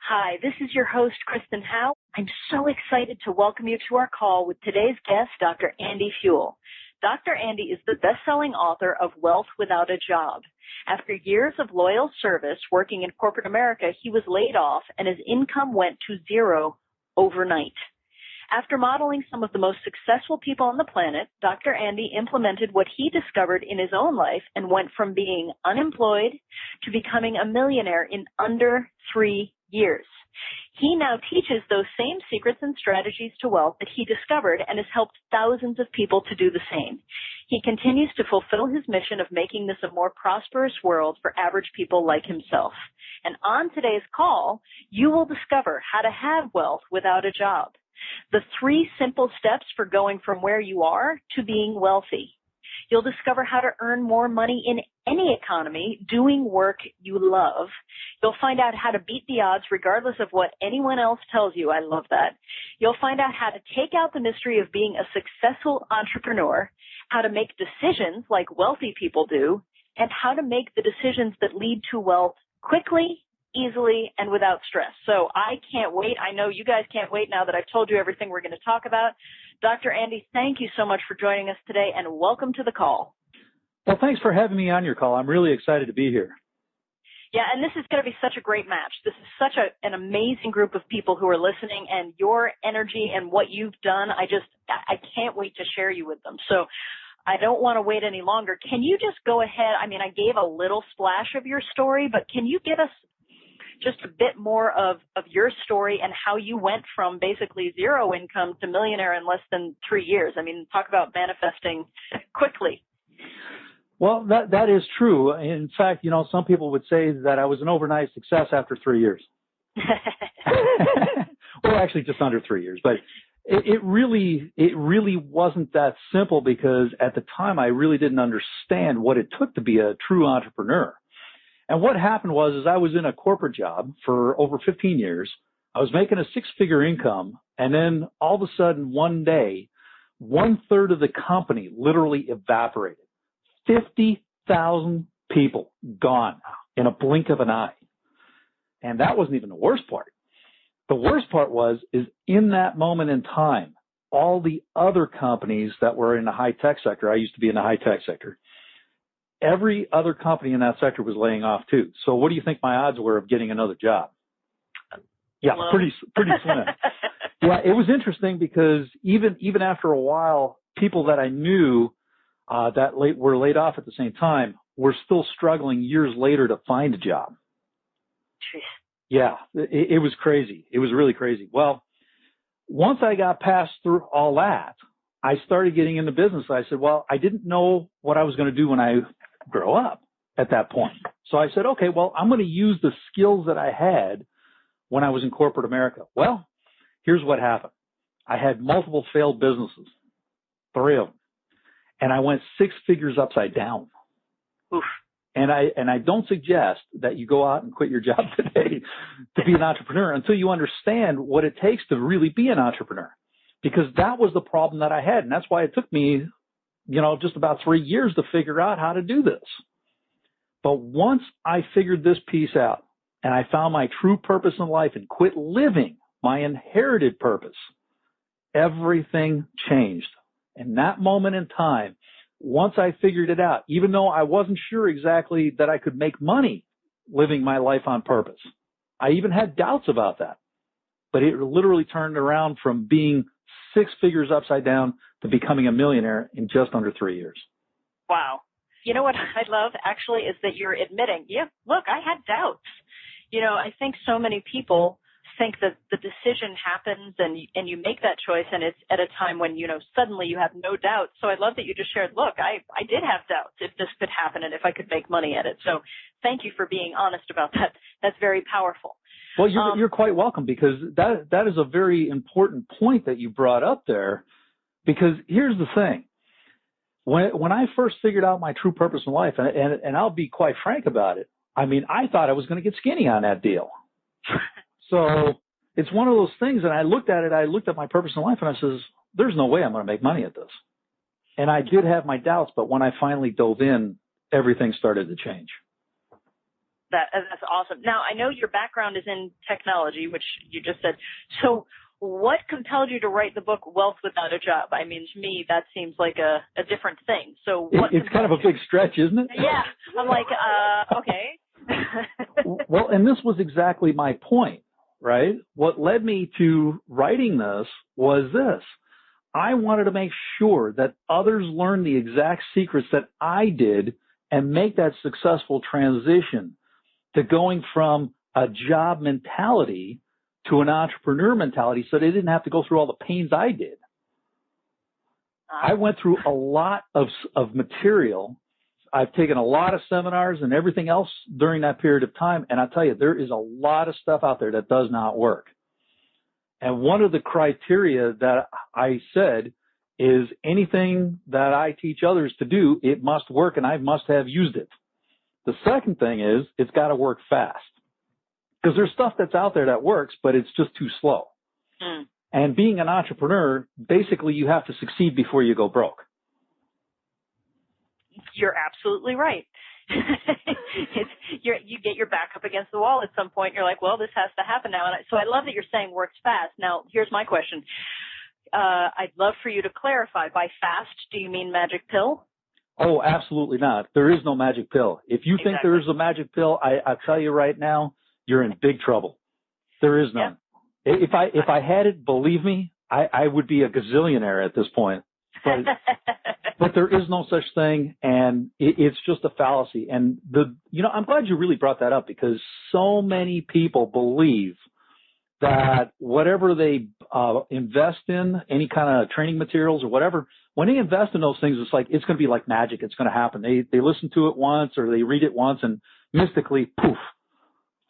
Hi, this is your host, Kristen Howe. I'm so excited to welcome you to our call with today's guest, Dr. Andy Fuel. Dr. Andy is the best-selling author of Wealth Without a Job. After years of loyal service working in corporate America, he was laid off and his income went to zero overnight. After modeling some of the most successful people on the planet, Dr. Andy implemented what he discovered in his own life and went from being unemployed to becoming a millionaire in under 3 years. He now teaches those same secrets and strategies to wealth that he discovered and has helped thousands of people to do the same. He continues to fulfill his mission of making this a more prosperous world for average people like himself. And on today's call, you will discover how to have wealth without a job. The 3 simple steps for going from where you are to being wealthy. You'll discover how to earn more money in any economy doing work you love. You'll find out how to beat the odds regardless of what anyone else tells you. I love that. You'll find out how to take out the mystery of being a successful entrepreneur, how to make decisions like wealthy people do, and how to make the decisions that lead to wealth quickly, easily, and without stress. So I can't wait. I know you guys can't wait now that I've told you everything we're going to talk about. Dr. Andy, thank you so much for joining us today, and welcome to the call. Well, thanks for having me on your call. I'm really excited to be here. Yeah, and this is going to be such a great match. This is such an amazing group of people who are listening, and your energy and what you've done, I can't wait to share you with them. So I don't want to wait any longer. Can you just go ahead? I mean, I gave a little splash of your story, but can you give us just a bit more of your story and how you went from basically zero income to millionaire in less than 3 years? I mean, talk about manifesting quickly. Well, that is true. In fact, some people would say that I was an overnight success after 3 years. Well, actually just under 3 years, but it really wasn't that simple because at the time I really didn't understand what it took to be a true entrepreneur. And what happened was I was in a corporate job for over 15 years. I was making a 6-figure income, and then all of a sudden one day, 1/3 of the company literally evaporated. 50,000 people gone in a blink of an eye. And that wasn't even the worst part. The worst part is in that moment in time, all the other companies that were in the high-tech sector, I used to be in the high-tech sector, every other company in that sector was laying off too. So what do you think my odds were of getting another job? Yeah, pretty slim. Yeah, it was interesting because even after a while, people that I knew that were laid off at the same time were still struggling years later to find a job. Jeez. Yeah, it was crazy. It was really crazy. Well, once I got past through all that, I started getting into business. I said, well, I didn't know what I was going to do when I grow up at that point. So I said, okay, well, I'm going to use the skills that I had when I was in corporate America. Well, here's what happened. I had multiple failed businesses, 3 of them, and I went 6 figures upside down. Oof. And I don't suggest that you go out and quit your job today to be an entrepreneur until you understand what it takes to really be an entrepreneur, because that was the problem that I had. And that's why it took me just about 3 years to figure out how to do this. But once I figured this piece out and I found my true purpose in life and quit living my inherited purpose, everything changed. And that moment in time, once I figured it out, even though I wasn't sure exactly that I could make money living my life on purpose, I even had doubts about that. But it literally turned around from being 6 figures upside down to becoming a millionaire in just under 3 years. Wow. You know what I love actually is that you're admitting, yeah, look, I had doubts. I think so many people think that the decision happens and you make that choice and it's at a time when, suddenly you have no doubts. So I love that you just shared, look, I did have doubts if this could happen and if I could make money at it. So thank you for being honest about that. That's very powerful. Well, you're quite welcome, because that is a very important point that you brought up there, because here's the thing. When I first figured out my true purpose in life, and I'll be quite frank about it, I mean, I thought I was going to get skinny on that deal. So it's one of those things, and I looked at my purpose in life, and I says, there's no way I'm going to make money at this. And I did have my doubts, but when I finally dove in, everything started to change. That's awesome. Now, I know your background is in technology, which you just said. So what compelled you to write the book Wealth Without a Job? I mean, to me, that seems like a different thing. So it's kind of a big stretch, isn't it? Yeah. I'm like, okay. Well, and this was exactly my point, right? What led me to writing this was this. I wanted to make sure that others learn the exact secrets that I did and make that successful transition to going from a job mentality to an entrepreneur mentality so they didn't have to go through all the pains I did. I went through a lot of material. I've taken a lot of seminars and everything else during that period of time, and I'll tell you, there is a lot of stuff out there that does not work. And one of the criteria that I said is anything that I teach others to do, it must work, and I must have used it. The second thing is it's got to work fast. Because there's stuff that's out there that works, but it's just too slow. Mm. And being an entrepreneur, basically you have to succeed before you go broke. You're absolutely right. You get your back up against the wall at some point. You're like, well, this has to happen now. So I love that you're saying works fast. Now, here's my question. I'd love for you to clarify. By fast, do you mean magic pill? Oh, absolutely not. There is no magic pill. If you think there is a magic pill, I'll tell you right now, you're in big trouble. There is none. Yeah. If I had it, believe me, I would be a gazillionaire at this point. But there is no such thing, and it's just a fallacy. And I'm glad you really brought that up, because so many people believe that whatever they invest in, any kind of training materials or whatever, when they invest in those things, it's like it's going to be like magic. It's going to happen. They listen to it once or they read it once, and mystically, poof,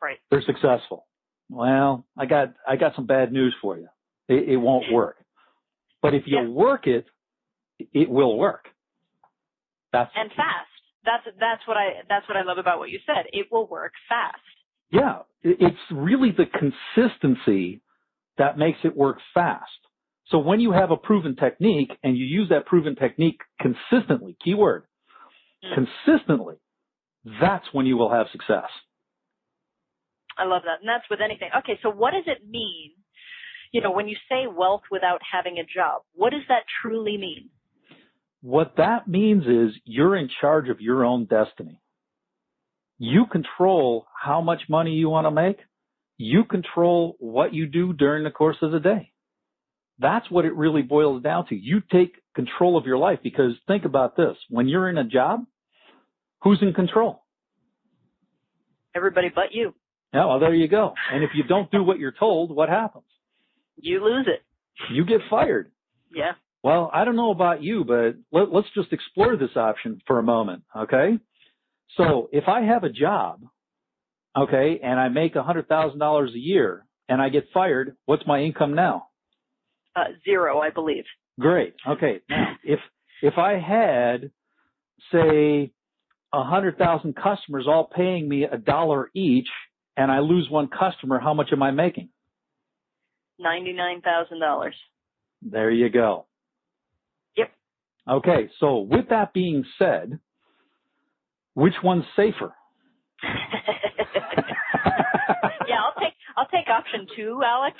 right, they're successful. Well, I got some bad news for you. It won't work. But if you work it, it will work. And fast. That's what I love about what you said. It will work fast. Yeah, it's really the consistency that makes it work fast. So when you have a proven technique and you use that proven technique consistently, keyword, consistently, that's when you will have success. I love that. And that's with anything. Okay, so what does it mean, when you say wealth without having a job? What does that truly mean? What that means is you're in charge of your own destiny. You control how much money you want to make. You control what you do during the course of the day. That's what it really boils down to. You take control of your life, because think about this. When you're in a job, who's in control? Everybody but you. Yeah, well, there you go. And if you don't do what you're told, what happens? You lose it. You get fired. Yeah. Well, I don't know about you, but let's just explore this option for a moment, okay? So if I have a job, okay, and I make $100,000 a year and I get fired, what's my income now? 0, I believe. Great. Okay. Now, if I had, say, 100,000 customers all paying me $1 each, and I lose one customer, how much am I making? $99,000. There you go. Yep. Okay. So with that being said, which one's safer? Yeah, I'll take option 2, Alec.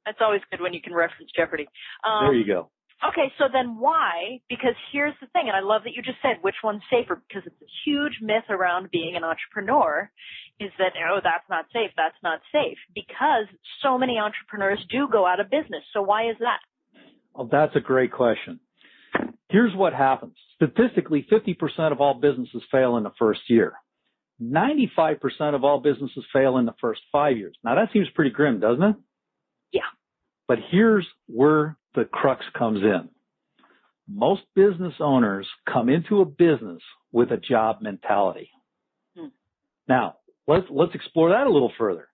That's always good when you can reference Jeopardy. There you go. Okay, so then why? Because here's the thing, and I love that you just said which one's safer, because it's a huge myth around being an entrepreneur is that, that's not safe, that's not safe, because so many entrepreneurs do go out of business. So why is that? Well, that's a great question. Here's what happens. Statistically, 50% of all businesses fail in the first year. 95% of all businesses fail in the first 5 years. Now, that seems pretty grim, doesn't it? Yeah. But here's where the crux comes in. Most business owners come into a business with a job mentality. Now, let's explore that a little further.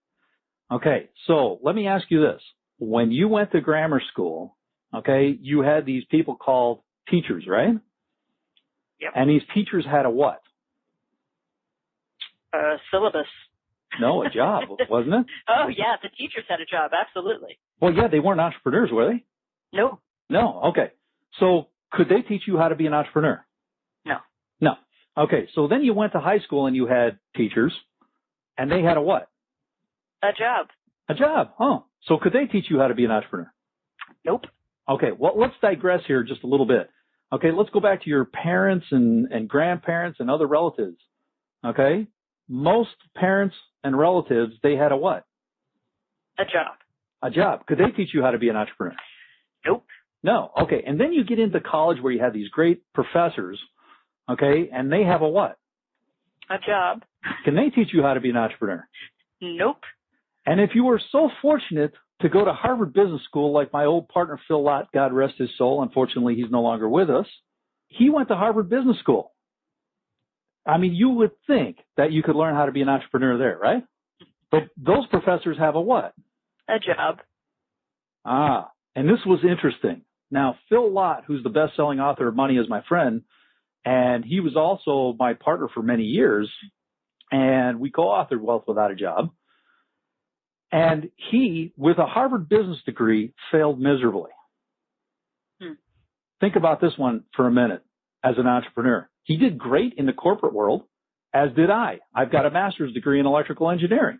Okay, so let me ask you this. When you went to grammar school, okay, you had these people called teachers, right? Yep. And these teachers had a what? Syllabus. No, a job, wasn't it? Oh, yeah, the teachers had a job, absolutely. Well, yeah, they weren't entrepreneurs, were they? No. No, okay. So could they teach you how to be an entrepreneur? No. No. Okay, so then you went to high school and you had teachers, and they had a what? A job. A job, huh? So could they teach you how to be an entrepreneur? Nope. Okay, well, let's digress here just a little bit. Okay, let's go back to your parents and grandparents and other relatives. Okay, most parents and relatives, they had a what? A job. A job. Could they teach you how to be an entrepreneur? Nope. No. Okay, and then you get into college where you have these great professors, okay, and they have a what? A job. Can they teach you how to be an entrepreneur? Nope. And if you were so fortunate to go to Harvard Business School, like my old partner Phil Lott, God rest his soul, unfortunately he's no longer with us, he went to Harvard Business School. I mean, you would think that you could learn how to be an entrepreneur there, right? But those professors have a what? A job. Ah, and this was interesting. Now, Phil Lott, who's the best-selling author of Money is My Friend, and he was also my partner for many years, and we co-authored Wealth Without a Job. And he, with a Harvard business degree, failed miserably. Think about this one for a minute as an entrepreneur. He did great in the corporate world, as did I. I've got a master's degree in electrical engineering.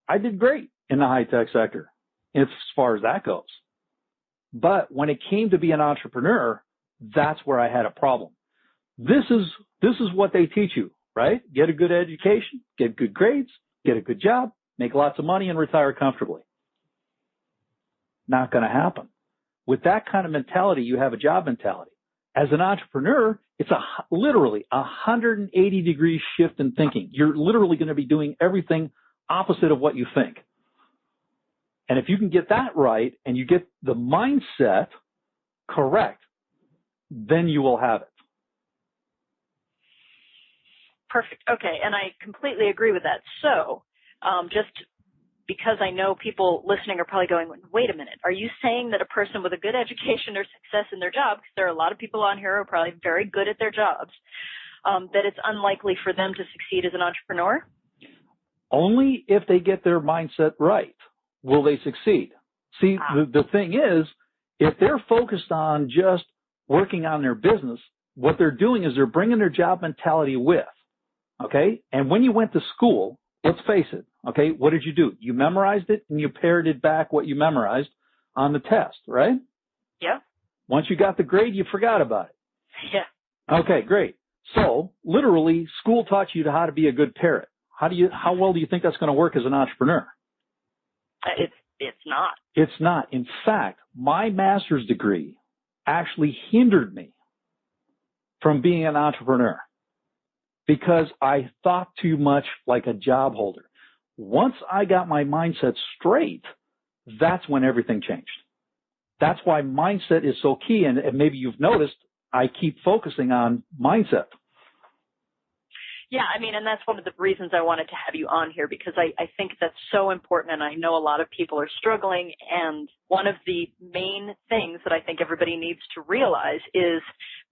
I did great in the high-tech sector as far as that goes. But when it came to be an entrepreneur, that's where I had a problem. This is what they teach you, right? Get a good education, get good grades, get a good job, make lots of money, and retire comfortably. Not going to happen. With that kind of mentality, you have a job mentality. As an entrepreneur, it's literally 180-degree shift in thinking. You're literally going to be doing everything opposite of what you think. And if you can get that right and you get the mindset correct, then you will have it. Perfect. Okay, and I completely agree with that. So, just because I know people listening are probably going, wait a minute, are you saying that a person with a good education or success in their job, because there are a lot of people on here who are probably very good at their jobs, that it's unlikely for them to succeed as an entrepreneur? Only if they get their mindset right will they succeed. See, the thing is, if they're focused on just working on their business, what they're doing is they're bringing their job mentality with, okay? And when you went to school, let's face it, okay, what did you do? You memorized it and you parroted back what you memorized on the test, right? Yeah. Once you got the grade, you forgot about it. Yeah. Okay, great. So, literally, school taught you how to be a good parrot. How well do you think that's going to work as an entrepreneur? It's not. It's not. In fact, my master's degree actually hindered me from being an entrepreneur because I thought too much like a job holder. Once I got my mindset straight, that's when everything changed. That's why mindset is so key. And maybe you've noticed I keep focusing on mindset. Yeah, I mean, and that's one of the reasons I wanted to have you on here, because I think that's so important, and I know a lot of people are struggling, and one of the main things that I think everybody needs to realize is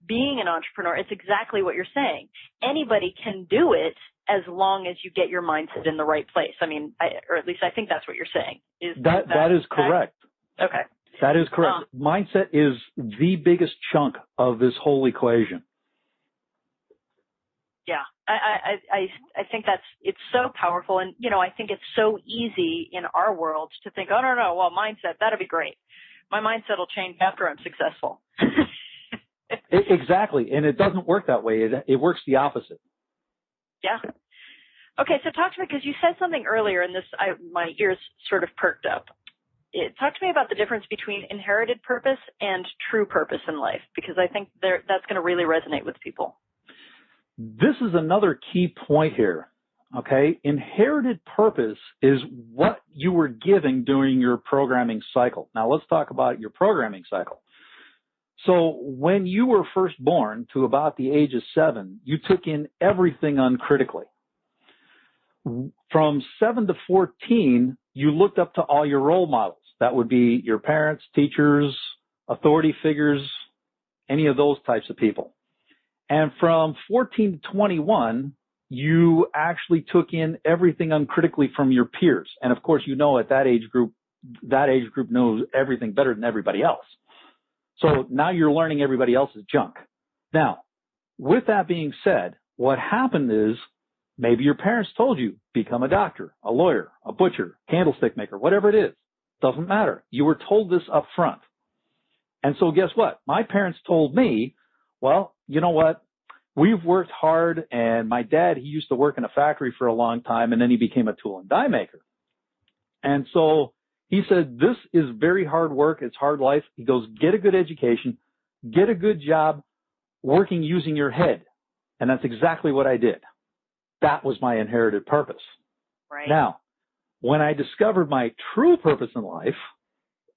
being an entrepreneur, it's exactly what you're saying. Anybody can do it as long as you get your mindset in the right place. I mean, or at least I think that's what you're saying. That is correct. Okay. That is correct. Mindset is the biggest chunk of this whole equation. Yeah, I think it's so powerful. And, you know, I think it's so easy in our world to think, oh, no, well, mindset, that'll be great. My mindset will change after I'm successful. Exactly. And it doesn't work that way. It works the opposite. Yeah. Okay, so talk to me, because you said something earlier, and my ears sort of perked up. Talk to me about the difference between inherited purpose and true purpose in life, because I think that's going to really resonate with people. This is another key point here, okay? Inherited purpose is what you were given during your programming cycle. Now, let's talk about your programming cycle. So when you were first born to about the age of 7, you took in everything uncritically. From 7 to 14, you looked up to all your role models. That would be your parents, teachers, authority figures, any of those types of people. And from 14 to 21, you actually took in everything uncritically from your peers. And of course, you know, at that age group knows everything better than everybody else. So now you're learning everybody else's junk. Now, with that being said, what happened is maybe your parents told you, become a doctor, a lawyer, a butcher, candlestick maker, whatever it is. Doesn't matter. You were told this up front. And so guess what? My parents told me, well, you know what? We've worked hard, and my dad, he used to work in a factory for a long time, and then he became a tool and die maker. And so he said, this is very hard work. It's hard life. He goes, get a good education, get a good job working using your head. And that's exactly what I did. That was my inherited purpose. Right. Now, when I discovered my true purpose in life,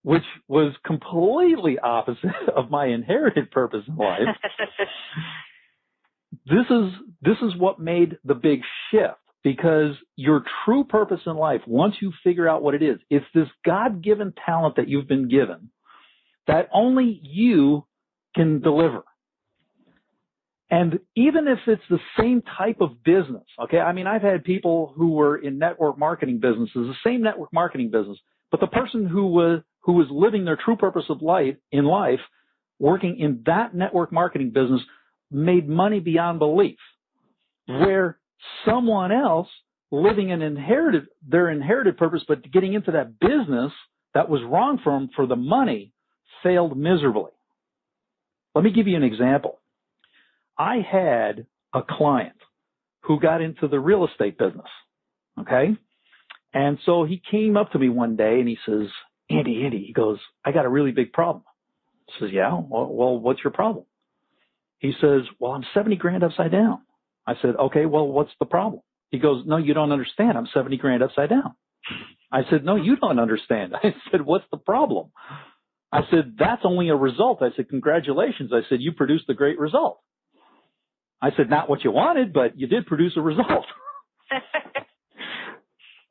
which was completely opposite of my inherited purpose in life, this is what made the big shift, because your true purpose in life, once you figure out what it is, it's this God-given talent that you've been given that only you can deliver. And even if it's the same type of business, okay, I mean, I've had people who were in network marketing businesses, the same network marketing business, but the person who was living their true purpose of life in life, working in that network marketing business, made money beyond belief, where someone else living their inherited purpose, but getting into that business that was wrong for them for the money, failed miserably. Let me give you an example. I had a client who got into the real estate business, okay? And so he came up to me one day and he says, Andy, he goes, I got a really big problem. I says, yeah, well, what's your problem? He says, well, I'm 70 grand upside down. I said, okay, well, what's the problem? He goes, no, you don't understand. I'm 70 grand upside down. I said, no, you don't understand. I said, what's the problem? I said, that's only a result. I said, congratulations. I said, you produced a great result. I said, not what you wanted, but you did produce a result.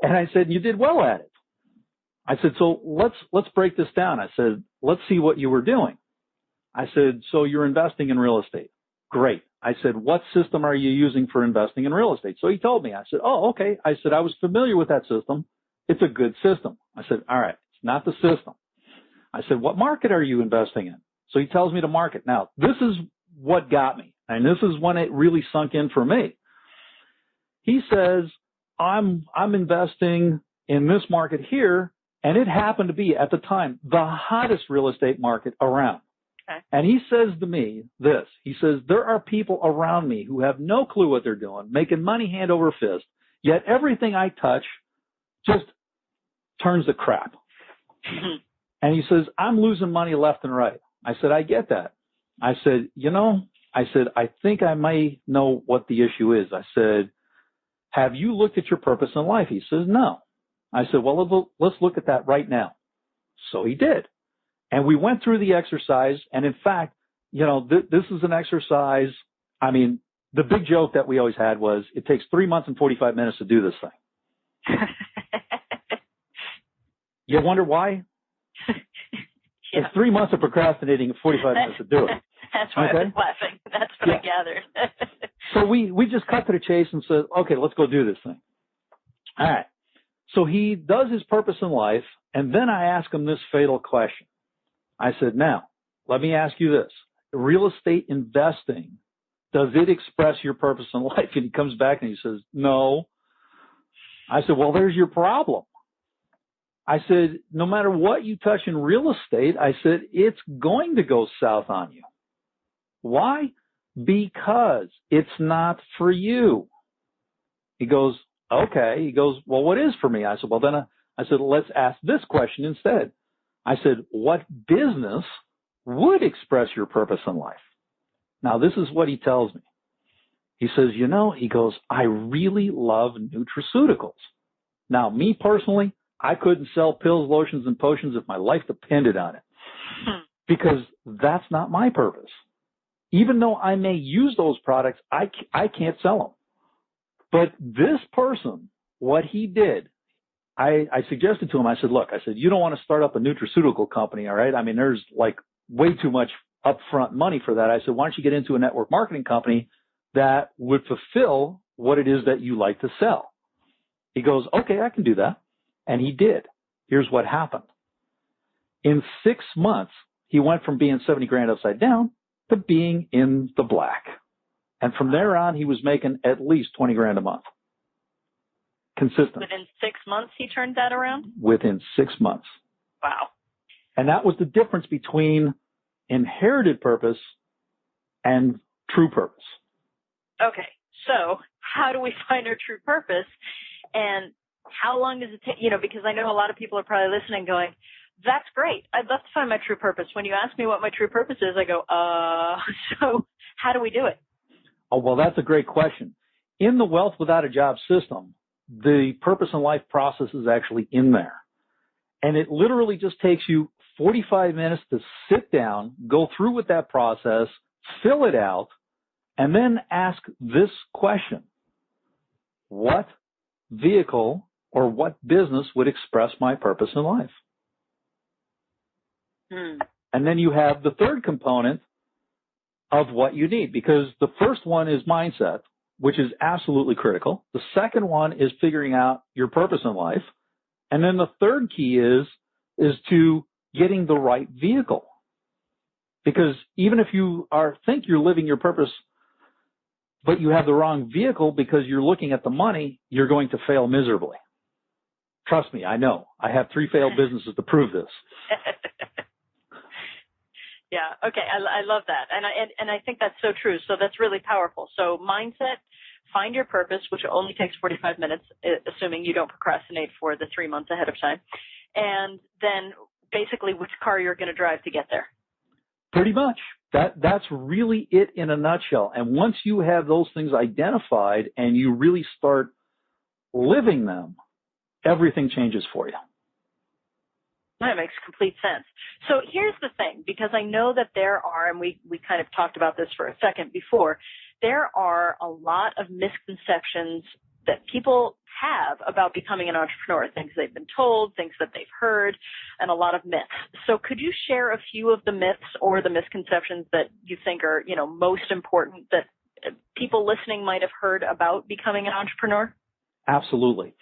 And I said, you did well at it. I said, so let's break this down. I said, let's see what you were doing. I said, so you're investing in real estate. Great. I said, what system are you using for investing in real estate? So he told me. I said, oh, okay. I said, I was familiar with that system. It's a good system. I said, all right, it's not the system. I said, what market are you investing in? So he tells me the market. Now, this is what got me, and this is when it really sunk in for me. He says, I'm investing in this market here, and it happened to be, at the time, the hottest real estate market around. Okay. And he says to me this. He says, there are people around me who have no clue what they're doing, making money hand over fist, yet everything I touch just turns to crap. And he says, I'm losing money left and right. I said, I get that. I said, I think I may know what the issue is. I said, have you looked at your purpose in life? He says, no. I said, well, let's look at that right now. So he did. And we went through the exercise. And in fact, this is an exercise. I mean, the big joke that we always had was it takes 3 months and 45 minutes to do this thing. You wonder why? Yeah. It's 3 months of procrastinating and 45 minutes to do it. That's why I was laughing. That's what I gathered. So we just cut to the chase and said, okay, let's go do this thing. All right. So he does his purpose in life, and then I ask him this fatal question. I said, now, let me ask you this. Real estate investing, does it express your purpose in life? And he comes back and he says, no. I said, well, there's your problem. I said, no matter what you touch in real estate, I said, it's going to go south on you. Why? Because it's not for you. He goes, okay. He goes, well, what is for me? I said, well, then I said, let's ask this question instead. I said, what business would express your purpose in life? Now, this is what he tells me. He says, he goes, I really love nutraceuticals. Now, me personally, I couldn't sell pills, lotions, and potions if my life depended on it, because that's not my purpose. Even though I may use those products, I can't sell them. But this person, what he did, I suggested to him, I said, look, you don't want to start up a nutraceutical company, all right? I mean, there's like way too much upfront money for that. I said, why don't you get into a network marketing company that would fulfill what it is that you like to sell? He goes, okay, I can do that. And he did. Here's what happened. In 6 months, he went from being 70 grand upside down to being in the black. And from there on, he was making at least 20 grand a month. Consistent. Within 6 months, he turned that around? Within 6 months. Wow. And that was the difference between inherited purpose and true purpose. Okay. So how do we find our true purpose? And how long does it take? You know, because I know a lot of people are probably listening going, that's great. I'd love to find my true purpose. When you ask me what my true purpose is, I go, so how do we do it? Oh, well, that's a great question. In the Wealth Without a Job system, the purpose in life process is actually in there. And it literally just takes you 45 minutes to sit down, go through with that process, fill it out, and then ask this question. What vehicle or what business would express my purpose in life? And then you have the third component of what you need, because the first one is mindset, which is absolutely critical. The second one is figuring out your purpose in life. And then the third key is to getting the right vehicle. Because even if you think you're living your purpose, but you have the wrong vehicle because you're looking at the money, you're going to fail miserably. Trust me, I know. I have 3 failed businesses to prove this. Yeah. Okay. I love that. And I think that's so true. So that's really powerful. So mindset, find your purpose, which only takes 45 minutes, assuming you don't procrastinate for the 3 months ahead of time. And then basically which car you're going to drive to get there. Pretty much. That's really it in a nutshell. And once you have those things identified and you really start living them, everything changes for you. That makes complete sense. So here's the thing, because I know that there are, and we kind of talked about this for a second before, there are a lot of misconceptions that people have about becoming an entrepreneur, things they've been told, things that they've heard, and a lot of myths. So could you share a few of the myths or the misconceptions that you think are, you know, most important that people listening might have heard about becoming an entrepreneur? Absolutely.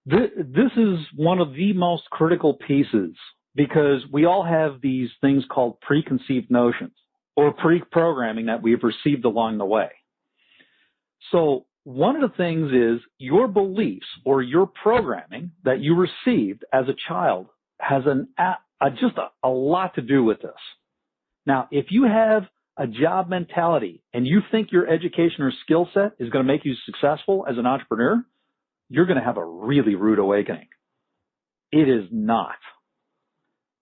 This is one of the most critical pieces, because we all have these things called preconceived notions or pre-programming that we've received along the way. So one of the things is your beliefs or your programming that you received as a child has just a lot to do with this. Now, if you have a job mentality and you think your education or skill set is going to make you successful as an entrepreneur, you're going to have a really rude awakening. It is not.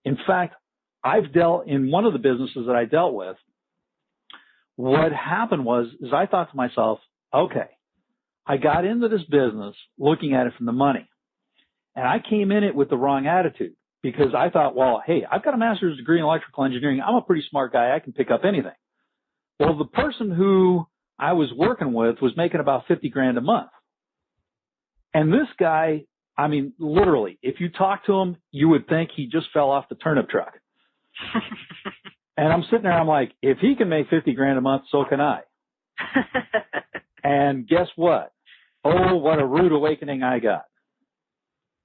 In fact, I've dealt in one of the businesses that I dealt with, what happened is I thought to myself, okay, I got into this business looking at it from the money. And I came in it with the wrong attitude, because I thought, well, hey, I've got a master's degree in electrical engineering. I'm a pretty smart guy. I can pick up anything. Well, the person who I was working with was making about 50 grand a month. And this guy, I mean, literally, if you talk to him, you would think he just fell off the turnip truck. And I'm sitting there, I'm like, if he can make 50 grand a month, so can I. And guess what? Oh, what a rude awakening I got.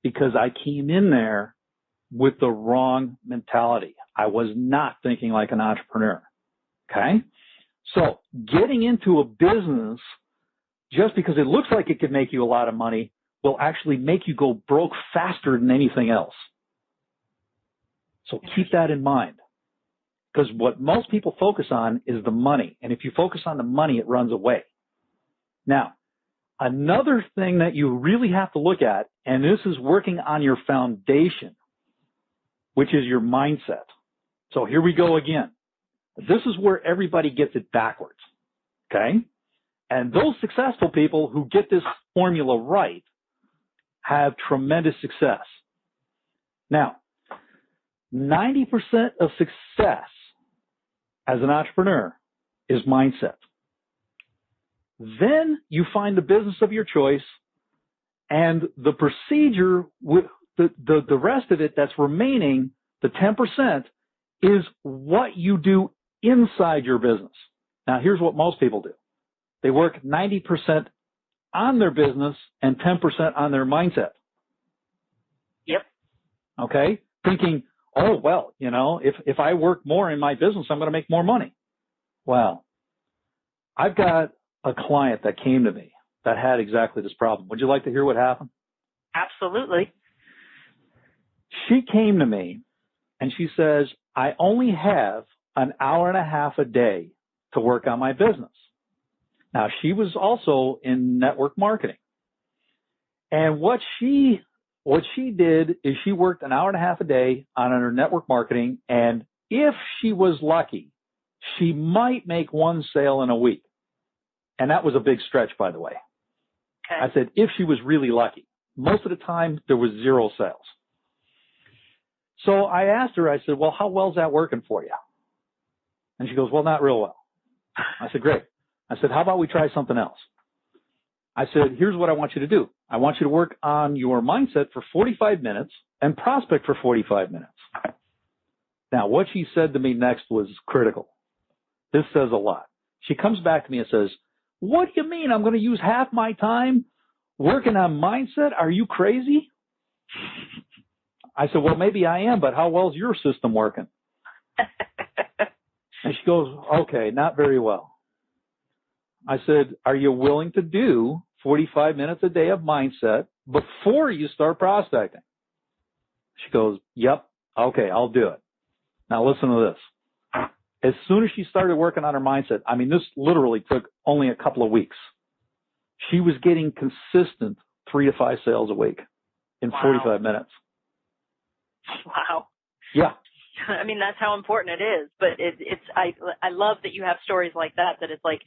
Because I came in there with the wrong mentality. I was not thinking like an entrepreneur. Okay? So getting into a business just because it looks like it could make you a lot of money will actually make you go broke faster than anything else. So keep that in mind. Because what most people focus on is the money. And if you focus on the money, it runs away. Now, another thing that you really have to look at, and this is working on your foundation, which is your mindset. So here we go again. This is where everybody gets it backwards. Okay? And those successful people who get this formula right have tremendous success. Now, 90% of success as an entrepreneur is mindset. Then you find the business of your choice, and the procedure, the rest of it that's remaining, the 10%, is what you do inside your business. Now, here's what most people do. They work 90% on their business and 10% on their mindset. Yep. Okay? Thinking, oh, well, you know, if I work more in my business, I'm going to make more money. Well, I've got a client that came to me that had exactly this problem. Would you like to hear what happened? Absolutely. She came to me and she says, I only have an hour and a half a day to work on my business. Now, she was also in network marketing. And what she did is she worked an hour and a half a day on her network marketing, and if she was lucky, she might make one sale in a week. And that was a big stretch, by the way. Okay. I said, if she was really lucky. Most of the time, there was 0 sales. So I asked her, I said, well, how well is that working for you? And she goes, well, not real well. I said, great. I said, how about we try something else? I said, here's what I want you to do. I want you to work on your mindset for 45 minutes and prospect for 45 minutes. Now, what she said to me next was critical. This says a lot. She comes back to me and says, what do you mean I'm going to use half my time working on mindset? Are you crazy? I said, well, maybe I am, but how well is your system working? And she goes, okay, not very well. I said, are you willing to do 45 minutes a day of mindset before you start prospecting? She goes, yep, okay, I'll do it. Now listen to this. As soon as she started working on her mindset, I mean, this literally took only a couple of weeks. She was getting consistent 3 to 5 sales a week in 45 minutes. Wow. Yeah. I mean, that's how important it is. But I love that you have stories like that it's like,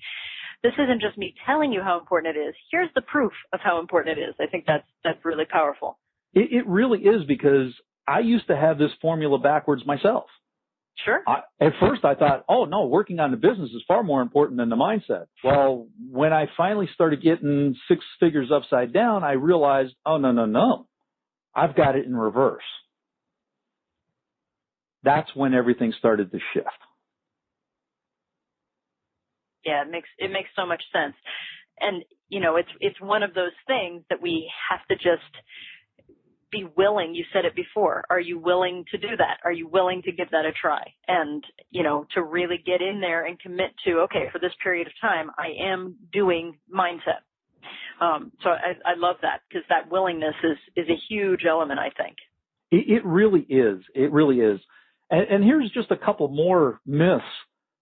this isn't just me telling you how important it is. Here's the proof of how important it is. I think that's really powerful. It really is, because I used to have this formula backwards myself. Sure. At first I thought, oh no, working on the business is far more important than the mindset. Well, when I finally started getting 6 figures upside down, I realized, oh no. I've got it in reverse. That's when everything started to shift. Yeah, it makes so much sense. And, you know, it's one of those things that we have to just be willing. You said it before. Are you willing to do that? Are you willing to give that a try? And, you know, to really get in there and commit to, okay, for this period of time, I am doing mindset. So I love that, because that willingness is a huge element, I think. It really is. It really is. And here's just a couple more myths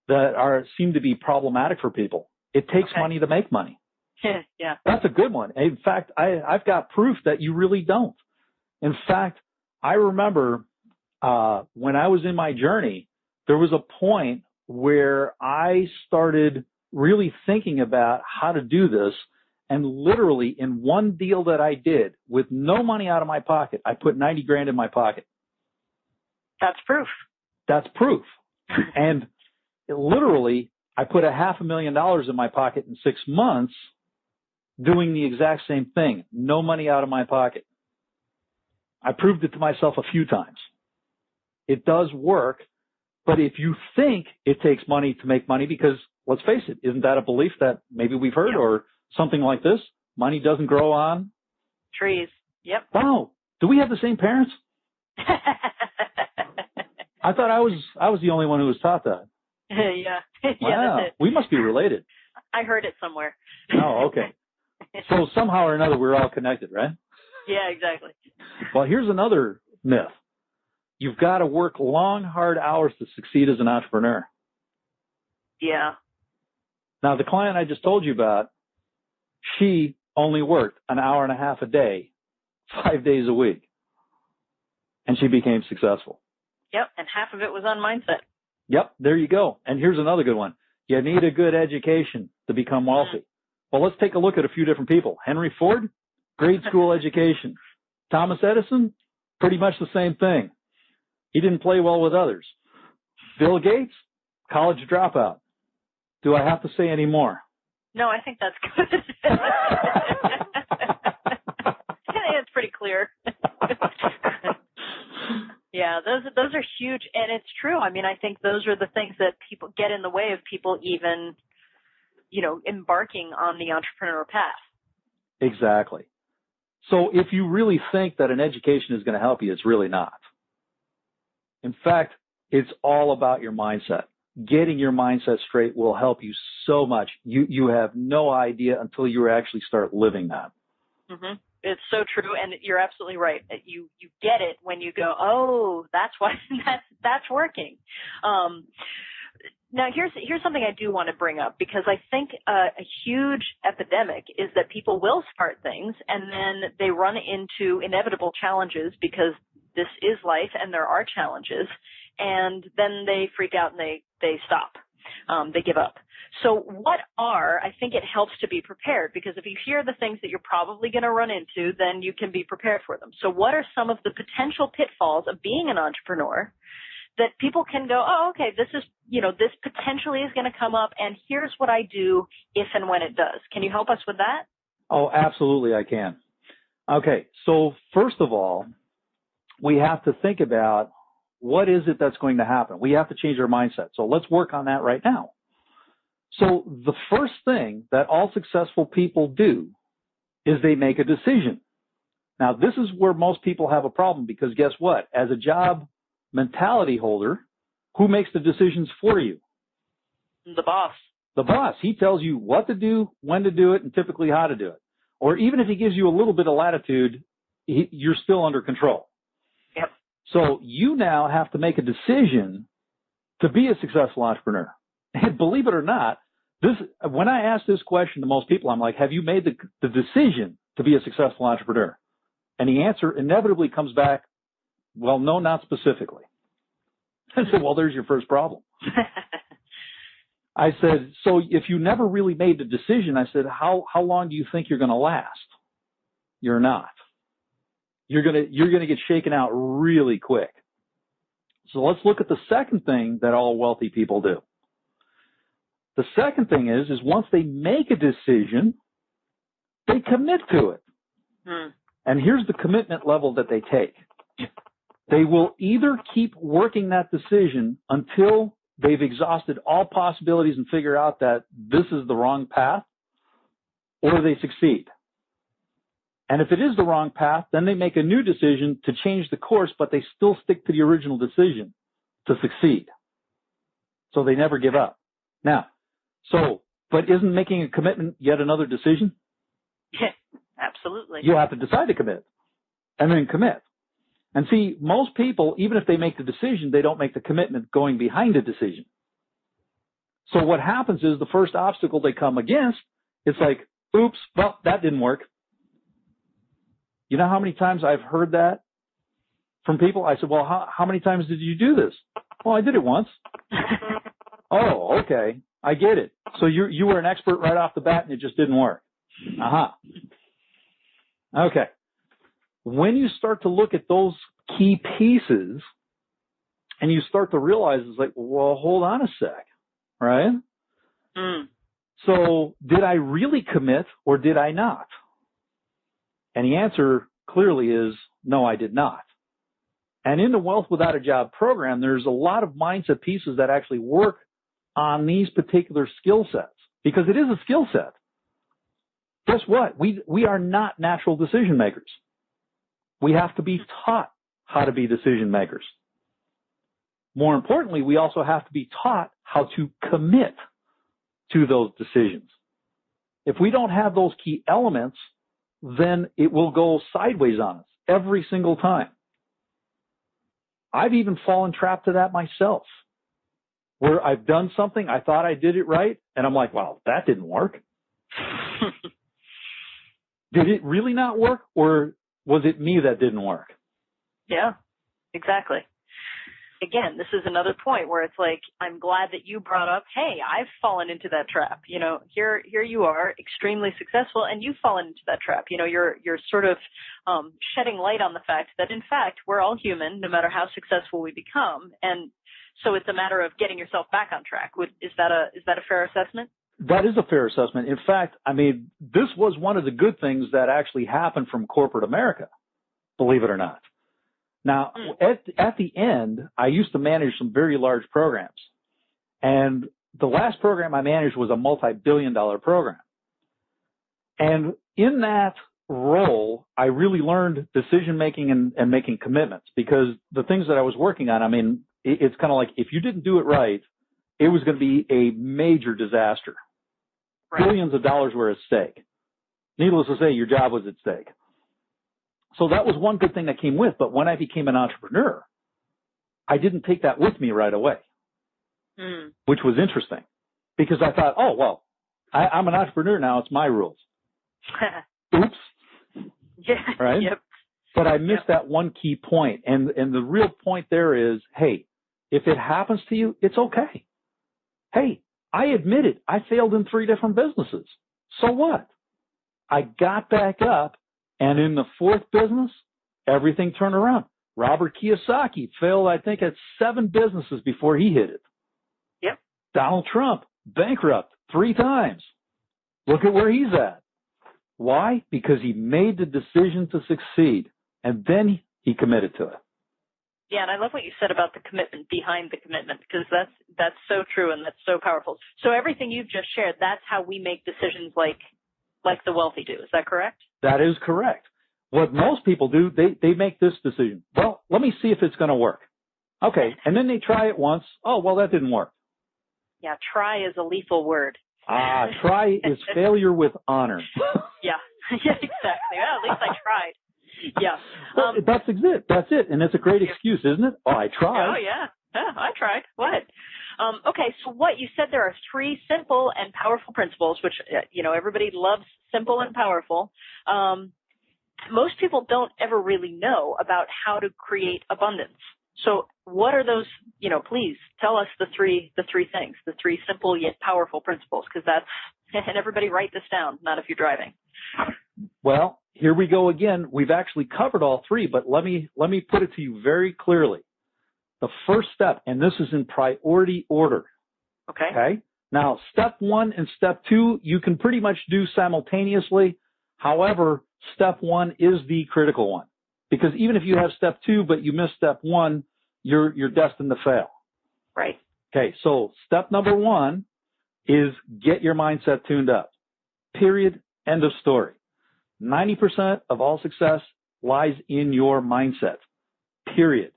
that seem to be problematic for people. It takes money to make money. Yeah. That's a good one. In fact, I've got proof that you really don't. In fact, I remember when I was in my journey, there was a point where I started really thinking about how to do this. And literally in one deal that I did with no money out of my pocket, I put 90 grand in my pocket. That's proof. That's proof. And literally, I put $500,000 in my pocket in 6 months doing the exact same thing. No money out of my pocket. I proved it to myself a few times. It does work, but if you think it takes money to make money, because let's face it, isn't that a belief that maybe we've heard, or something like this? Money doesn't grow on trees. Yep. Wow. Do we have the same parents? I thought I was the only one who was taught that. Yeah. Wow. Yeah, that's it. We must be related. I heard it somewhere. Oh, okay. So somehow or another, we're all connected, right? Yeah, exactly. Well, here's another myth. You've got to work long, hard hours to succeed as an entrepreneur. Yeah. Now, the client I just told you about, she only worked an hour and a half a day, 5 days a week, and she became successful. Yep, and half of it was on mindset. Yep, there you go. And here's another good one. You need a good education to become wealthy. Well, let's take a look at a few different people. Henry Ford, grade school education. Thomas Edison, pretty much the same thing. He didn't play well with others. Bill Gates, college dropout. Do I have to say any more? No, I think that's good. It's pretty clear. Yeah, those are huge, and it's true. I mean, I think those are the things that people get in the way of people even, embarking on the entrepreneurial path. Exactly. So if you really think that an education is going to help you, it's really not. In fact, it's all about your mindset. getting your mindset straight will help you so much. You have no idea until you actually start living that. Mm-hmm. It's so true, and you're absolutely right. You get it when you go, oh, that's why that's working. Now, here's something I do want to bring up, because I think a huge epidemic is that people will start things and then they run into inevitable challenges, because this is life and there are challenges, and then they freak out and they stop. They give up. So I think it helps to be prepared, because if you hear the things that you're probably going to run into, then you can be prepared for them. So what are some of the potential pitfalls of being an entrepreneur that people can go, oh, okay, this potentially is going to come up, and here's what I do if and when it does. Can you help us with that? Oh, absolutely, I can. Okay, so first of all, we have to think about what is it that's going to happen. We have to change our mindset. So let's work on that right now. So the first thing that all successful people do is they make a decision. Now, this is where most people have a problem, because guess what? As a job mentality holder, who makes the decisions for you? The boss. The boss. He tells you what to do, when to do it, and typically how to do it. Or even if he gives you a little bit of latitude, you're still under control. Yep. So you now have to make a decision to be a successful entrepreneur. And believe it or not, when I ask this question to most people, I'm like, have you made the decision to be a successful entrepreneur? And the answer inevitably comes back, well, no, not specifically. I said, well, there's your first problem. I said, so if you never really made the decision, I said, how long do you think you're going to last? You're not. You're going to get shaken out really quick. So let's look at the second thing that all wealthy people do. The second thing is once they make a decision, they commit to it. And here's the commitment level that they take. They will either keep working that decision until they've exhausted all possibilities and figure out that this is the wrong path, or they succeed. And if it is the wrong path, then they make a new decision to change the course, but they still stick to the original decision to succeed. So they never give up. Now, but isn't making a commitment yet another decision? Yeah, absolutely. You have to decide to commit and then commit. And see, most people, even if they make the decision, they don't make the commitment going behind the decision. So what happens is the first obstacle they come against, it's like, oops, well, that didn't work. You know how many times I've heard that from people? I said, well, how many times did you do this? Well, I did it once. Oh, okay. I get it. So you were an expert right off the bat and it just didn't work. Okay. When you start to look at those key pieces and you start to realize, it's like, well, hold on a sec, right? So did I really commit or did I not? And the answer clearly is no, I did not. And in the Wealth Without a Job program, there's a lot of mindset pieces that actually work on these particular skill sets, because it is a skill set. Guess what? We are not natural decision makers. We have to be taught how to be decision makers. More importantly, we also have to be taught how to commit to those decisions. If we don't have those key elements, then it will go sideways on us every single time. I've even fallen trapped to that myself, where I've done something, I thought I did it right, and I'm like, wow, that didn't work. Did it really not work, or was it me that didn't work? Yeah, exactly. Again, this is another point where it's like, I'm glad that you brought up, hey, I've fallen into that trap. You know, here you are, extremely successful, and you've fallen into that trap. You know, you're sort of shedding light on the fact that, in fact, we're all human, no matter how successful we become. And so it's a matter of getting yourself back on track. Is that a fair assessment? That is a fair assessment. In fact, I mean, this was one of the good things that actually happened from corporate America, believe it or not. Now, at the end, I used to manage some very large programs. And the last program I managed was a multi-billion-dollar program. And in that role, I really learned decision-making and making commitments, because the things that I was working on, I mean, it's kind of like if you didn't do it right, it was going to be a major disaster. Right. Billions of dollars were at stake. Needless to say, your job was at stake. So that was one good thing that came with. But when I became an entrepreneur, I didn't take that with me right away, which was interesting because I thought, oh, well, I'm an entrepreneur now. It's my rules. Oops. Yeah. Right? Yep. But I missed that one key point. And the real point there is, hey, if it happens to you, it's okay. Hey, I admit it. I failed in 3 different businesses. So what? I got back up, and in the 4th business, everything turned around. Robert Kiyosaki failed, I think, at 7 businesses before he hit it. Yep. Donald Trump, bankrupt 3 times. Look at where he's at. Why? Because he made the decision to succeed, and then he committed to it. Yeah, and I love what you said about the commitment behind the commitment, because that's so true and that's so powerful. So everything you've just shared, that's how we make decisions like the wealthy do. Is that correct? That is correct. What most people do, they make this decision. Well, let me see if it's going to work. Okay, and then they try it once. Oh, well, that didn't work. Yeah, try is a lethal word. Try is failure with honor. Yeah, yeah, exactly. Well, at least I tried. Yeah. Well, that's it. And it's a great excuse, isn't it? Oh, I tried. Oh, yeah. Yeah, I tried. What? Okay, so what you said, there are 3 simple and powerful principles, which, everybody loves simple and powerful. Most people don't ever really know about how to create abundance. So what are those, please tell us the three things, the 3 simple yet powerful principles, because and everybody write this down, not if you're driving. Well, here we go again. We've actually covered all 3, but let me put it to you very clearly. The first step, and this is in priority order. Okay? Now, step 1 and step 2, you can pretty much do simultaneously. However, step 1 is the critical one. Because even if you have step 2, but you miss step 1, you're destined to fail. Right. Okay, so step number 1 is get your mindset tuned up. Period. End of story. 90% of all success lies in your mindset. Period.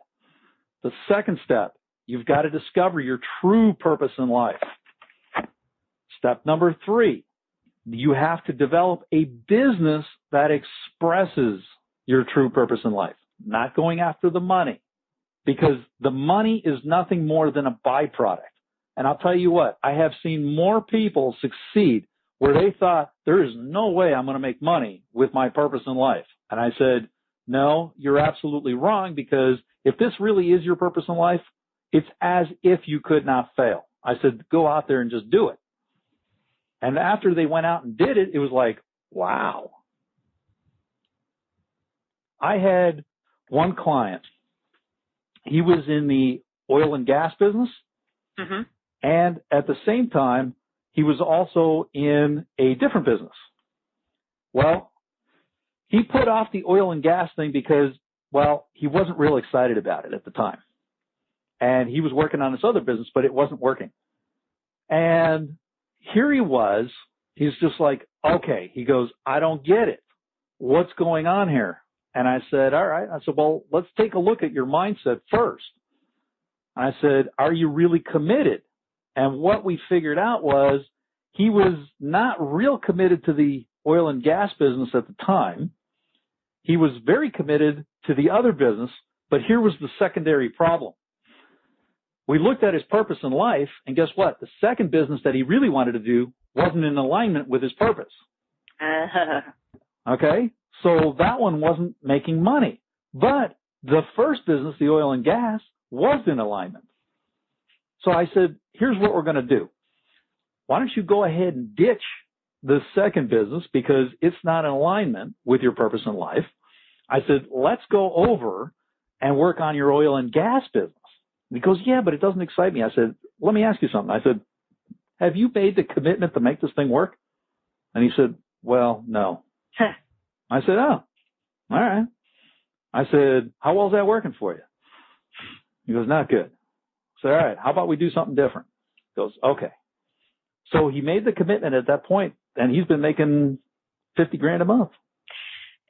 The second step, you've got to discover your true purpose in life. Step number 3, you have to develop a business that expresses your true purpose in life, not going after the money, because the money is nothing more than a byproduct. And I'll tell you what, I have seen more people succeed where they thought, there is no way I'm going to make money with my purpose in life. And I said, no, you're absolutely wrong, because if this really is your purpose in life, it's as if you could not fail. I said, go out there and just do it. And after they went out and did it, it was like, wow. I had one client. He was in the oil and gas business. Mm-hmm. And at the same time, he was also in a different business. Well, he put off the oil and gas thing because, well, he wasn't real excited about it at the time. And he was working on this other business, but it wasn't working. And here he was. He's just like, okay. He goes, I don't get it. What's going on here? And I said, all right. I said, well, let's take a look at your mindset first. I said, are you really committed? And what we figured out was he was not real committed to the oil and gas business at the time. He was very committed to the other business, but here was the secondary problem. We looked at his purpose in life, and guess what? The second business that he really wanted to do wasn't in alignment with his purpose. Okay? So that one wasn't making money. But the first business, the oil and gas, was in alignment. So I said, here's what we're going to do. Why don't you go ahead and ditch the second business because it's not in alignment with your purpose in life. I said, let's go over and work on your oil and gas business. And he goes, yeah, but it doesn't excite me. I said, let me ask you something. I said, have you made the commitment to make this thing work? And he said, well, no. I said, oh, all right. I said, how well is that working for you? He goes, not good. I said, all right, how about we do something different? He goes, okay. So he made the commitment at that point, and he's been making $50,000 a month.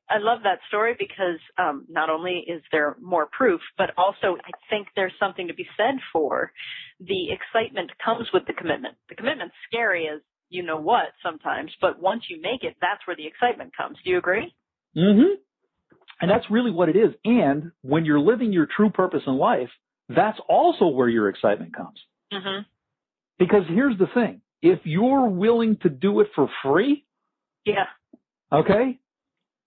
I love that story because not only is there more proof, but also I think there's something to be said for the excitement comes with the commitment. The commitment's scary as you know what sometimes, but once you make it, that's where the excitement comes. Do you agree? Mm-hmm. And that's really what it is. And when you're living your true purpose in life, that's also where your excitement comes. Mm-hmm. Because here's the thing. If you're willing to do it for free, yeah, okay,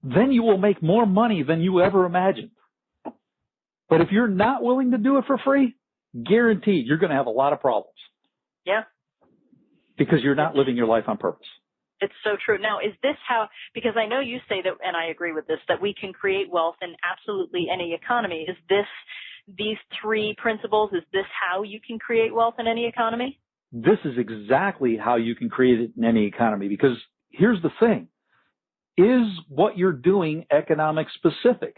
then you will make more money than you ever imagined. But if you're not willing to do it for free, guaranteed you're going to have a lot of problems. Yeah. Because you're not living your life on purpose. It's so true. Now, is this how, because I know you say that, and I agree with this, that we can create wealth in absolutely any economy. Is this, these three principles, is this how you can create wealth in any economy? This is exactly how you can create it in any economy, because here's the thing. Is what you're doing economic specific?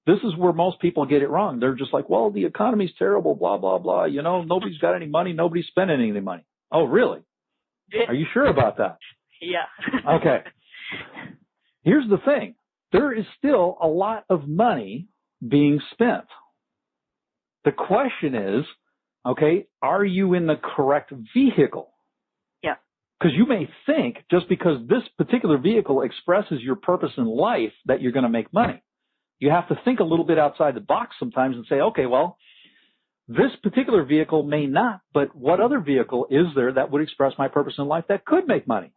This is where most people get it wrong. They're just like, well, the economy's terrible, blah, blah, blah. You know, nobody's got any money. Nobody's spending any money. Oh, really? Are you sure about that? Yeah. Okay. Here's the thing. There is still a lot of money being spent. The question is, okay, are you in the correct vehicle? Yeah. Because you may think just because this particular vehicle expresses your purpose in life that you're going to make money. You have to think a little bit outside the box sometimes and say, okay, well, this particular vehicle may not, but what other vehicle is there that would express my purpose in life that could make money?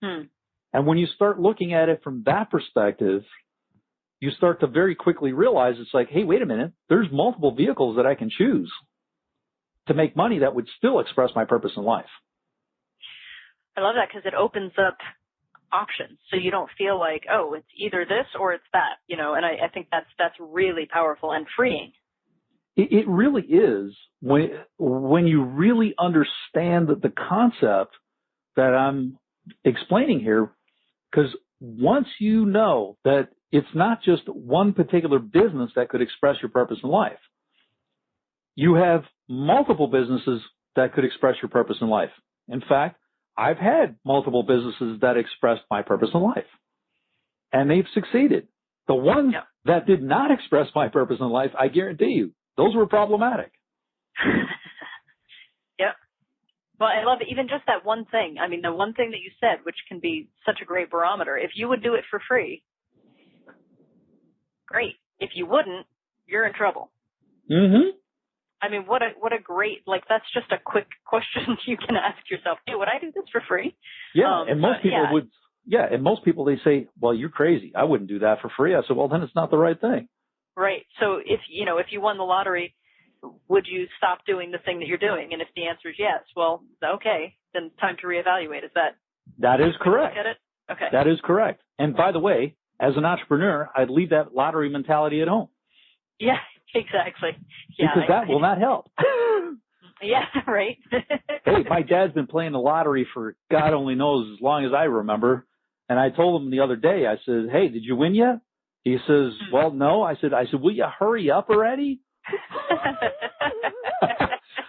And when you start looking at it from that perspective, you start to very quickly realize it's like, hey, wait a minute, there's multiple vehicles that I can choose to make money that would still express my purpose in life. I love that because it opens up options. So you don't feel like, oh, it's either this or it's that, you know, and I think that's really powerful and freeing. It really is when you really understand the concept that I'm explaining here, because once you know that it's not just one particular business that could express your purpose in life, you have multiple businesses that could express your purpose in life. In fact, I've had multiple businesses that expressed my purpose in life, and they've succeeded. The ones that did not express my purpose in life, I guarantee you, those were problematic. Yep. Well, I love it. Even just that one thing. I mean, the one thing that you said, which can be such a great barometer. If you would do it for free, great. If you wouldn't, you're in trouble. Mm-hmm. I mean, what a great, like, that's just a quick question you can ask yourself. Hey, would I do this for free? Yeah, and most people would. Yeah, and most people, they say, well, you're crazy. I wouldn't do that for free. I said, well, then it's not the right thing. Right. So if you won the lottery, would you stop doing the thing that you're doing? And if the answer is yes, well, okay, then time to reevaluate. Is that? That is correct. Look at it? Okay. That is correct. And by the way, as an entrepreneur, I'd leave that lottery mentality at home. Yeah, exactly. Yeah, because that will not help. Yeah, right. Hey, my dad's been playing the lottery for God only knows as long as I remember. And I told him the other day, I said, hey, did you win yet? He says, well, no. I said, will you hurry up already?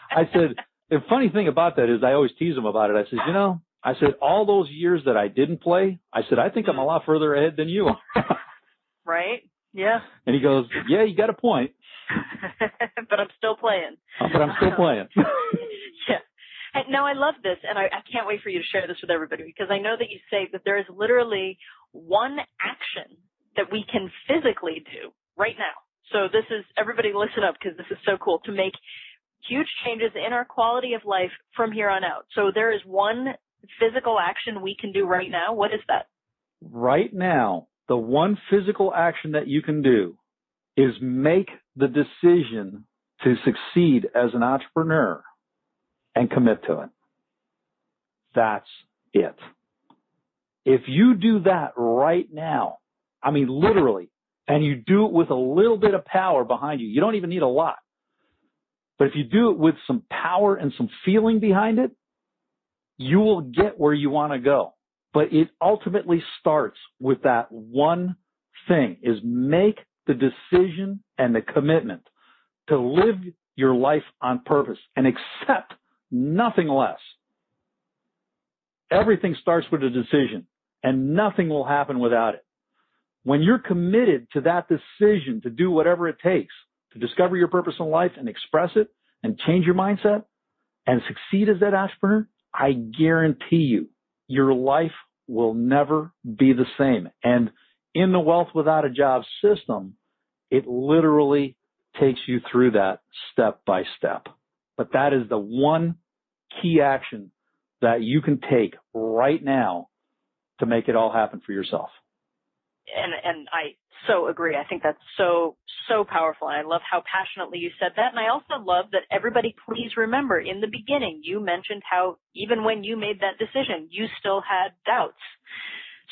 I said, the funny thing about that is I always tease him about it. I said, I said, all those years that I didn't play, I said, I think I'm a lot further ahead than you are. Right. Yeah. And he goes, yeah, you got a point. But I'm still playing. But I'm still playing. Yeah. And now I love this, and I can't wait for you to share this with everybody, because I know that you say that there is literally one action that we can physically do right now. So this is, everybody listen up, because this is so cool, to make huge changes in our quality of life from here on out. So there is one physical action we can do right now. What is that? Right now, the one physical action that you can do is make the decision to succeed as an entrepreneur and commit to it. That's it. If you do that right now, I mean, literally, and you do it with a little bit of power behind you, you don't even need a lot. But if you do it with some power and some feeling behind it, you will get where you want to go. But it ultimately starts with that one thing, is make the decision and the commitment to live your life on purpose and accept nothing less. Everything starts with a decision, and nothing will happen without it. when you're committed to that decision to do whatever it takes to discover your purpose in life and express it and change your mindset and succeed as that entrepreneur, I guarantee you, your life will never be the same. And in the Wealth Without a Job system, it literally takes you through that step by step. But that is the one key action that you can take right now to make it all happen for yourself. And I so agree. I think that's so powerful. And I love how passionately you said that. And I also love that everybody, please remember, in the beginning, you mentioned how even when you made that decision, you still had doubts.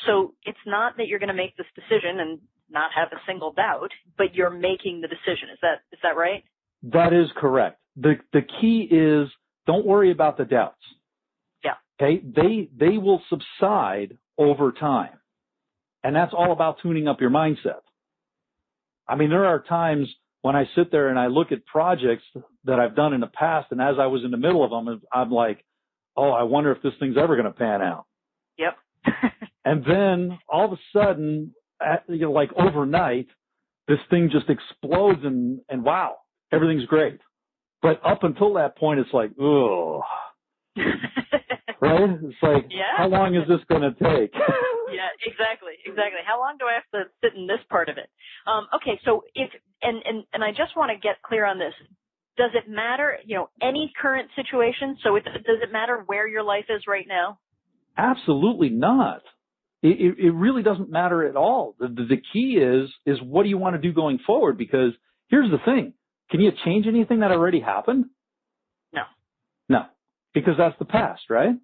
So it's not that you're going to make this decision and not have a single doubt, but you're making the decision. Is that right? That is correct. The key is don't worry about the doubts. Yeah. Okay. They will subside over time. And that's all about tuning up your mindset. I mean, there are times when I sit there and I look at projects that I've done in the past, and as I was in the middle of them, I'm like, oh, I wonder if this thing's ever going to pan out. Yep. And then all of a sudden, like overnight, this thing just explodes and wow, everything's great. But up until that point, it's like, ugh. Right? It's like, yeah. How long is this going to take? Yeah, exactly. How long do I have to sit in this part of it? Okay, so and I just want to get clear on this. Does it matter, any current situation? So does it matter where your life is right now? Absolutely not. It really doesn't matter at all. The key is what do you want to do going forward? Because here's the thing. Can you change anything that already happened? No. Because that's the past, right?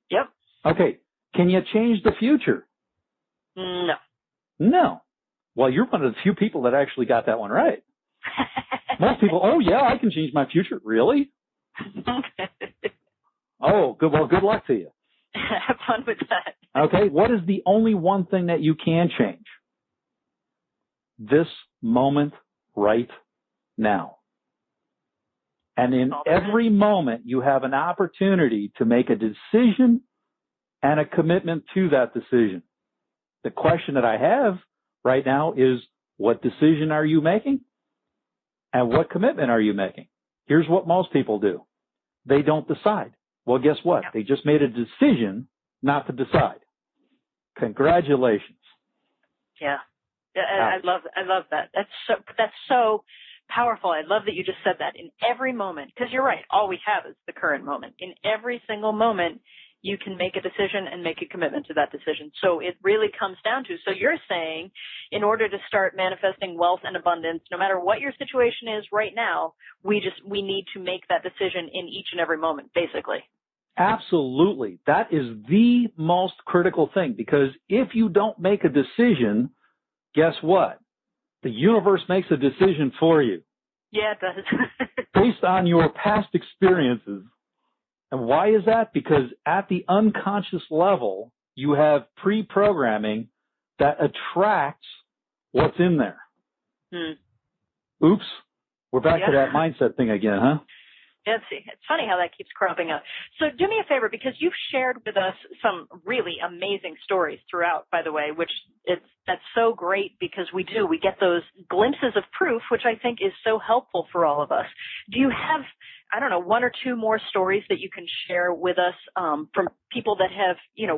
Yep. Okay. Can you change the future? No. Well, you're one of the few people that actually got that one right. Most people, oh yeah, I can change my future. Really? Oh, good. Well, good luck to you. Have fun with that. Okay. What is the only one thing that you can change? This moment right now. And in every moment, you have an opportunity to make a decision and a commitment to that decision. The question that I have right now is, what decision are you making? And what commitment are you making? Here's what most people do. They don't decide. Well, guess what? They just made a decision not to decide. Congratulations. Yeah. I love that. That's so powerful. I love that you just said that in every moment, because you're right. All we have is the current moment. In every single moment, you can make a decision and make a commitment to that decision. So it really comes down to, so you're saying in order to start manifesting wealth and abundance, no matter what your situation is right now, we need to make that decision in each and every moment, basically. Absolutely. That is the most critical thing, because if you don't make a decision, guess what? The universe makes a decision for you. Yeah, it does. Based on your past experiences. And why is that? Because at the unconscious level, you have pre-programming that attracts what's in there. Oops. We're back to that mindset thing again, huh? Yeah, it's funny how that keeps cropping up. So do me a favor, because you've shared with us some really amazing stories throughout, by the way, that's so great, because we get those glimpses of proof, which I think is so helpful for all of us. Do you have, I don't know, one or two more stories that you can share with us from people that have,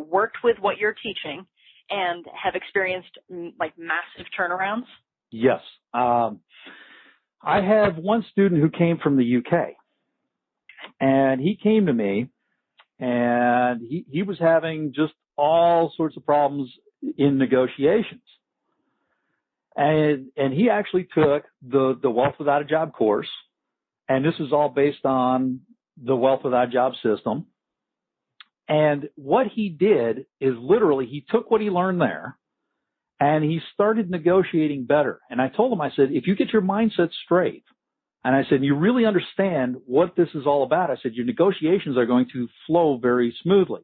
worked with what you're teaching and have experienced like massive turnarounds? Yes. I have one student who came from the UK. And he came to me, and he was having just all sorts of problems in negotiations. And he actually took the Wealth Without a Job course, and this is all based on the Wealth Without a Job system. And what he did is literally he took what he learned there, and he started negotiating better. And I told him, I said, if you get your mindset straight, and I said, you really understand what this is all about. I said, your negotiations are going to flow very smoothly.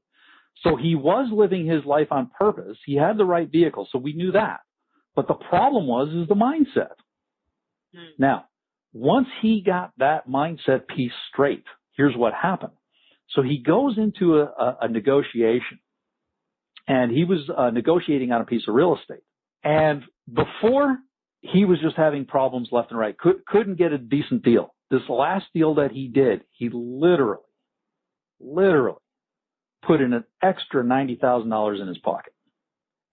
So he was living his life on purpose. He had the right vehicle, so we knew that. But the problem is the mindset. Now, once he got that mindset piece straight, here's what happened. So he goes into a negotiation, and he was negotiating on a piece of real estate. And before, he was just having problems left and right. Couldn't get a decent deal. This last deal that he did, he literally put in an extra $90,000 in his pocket.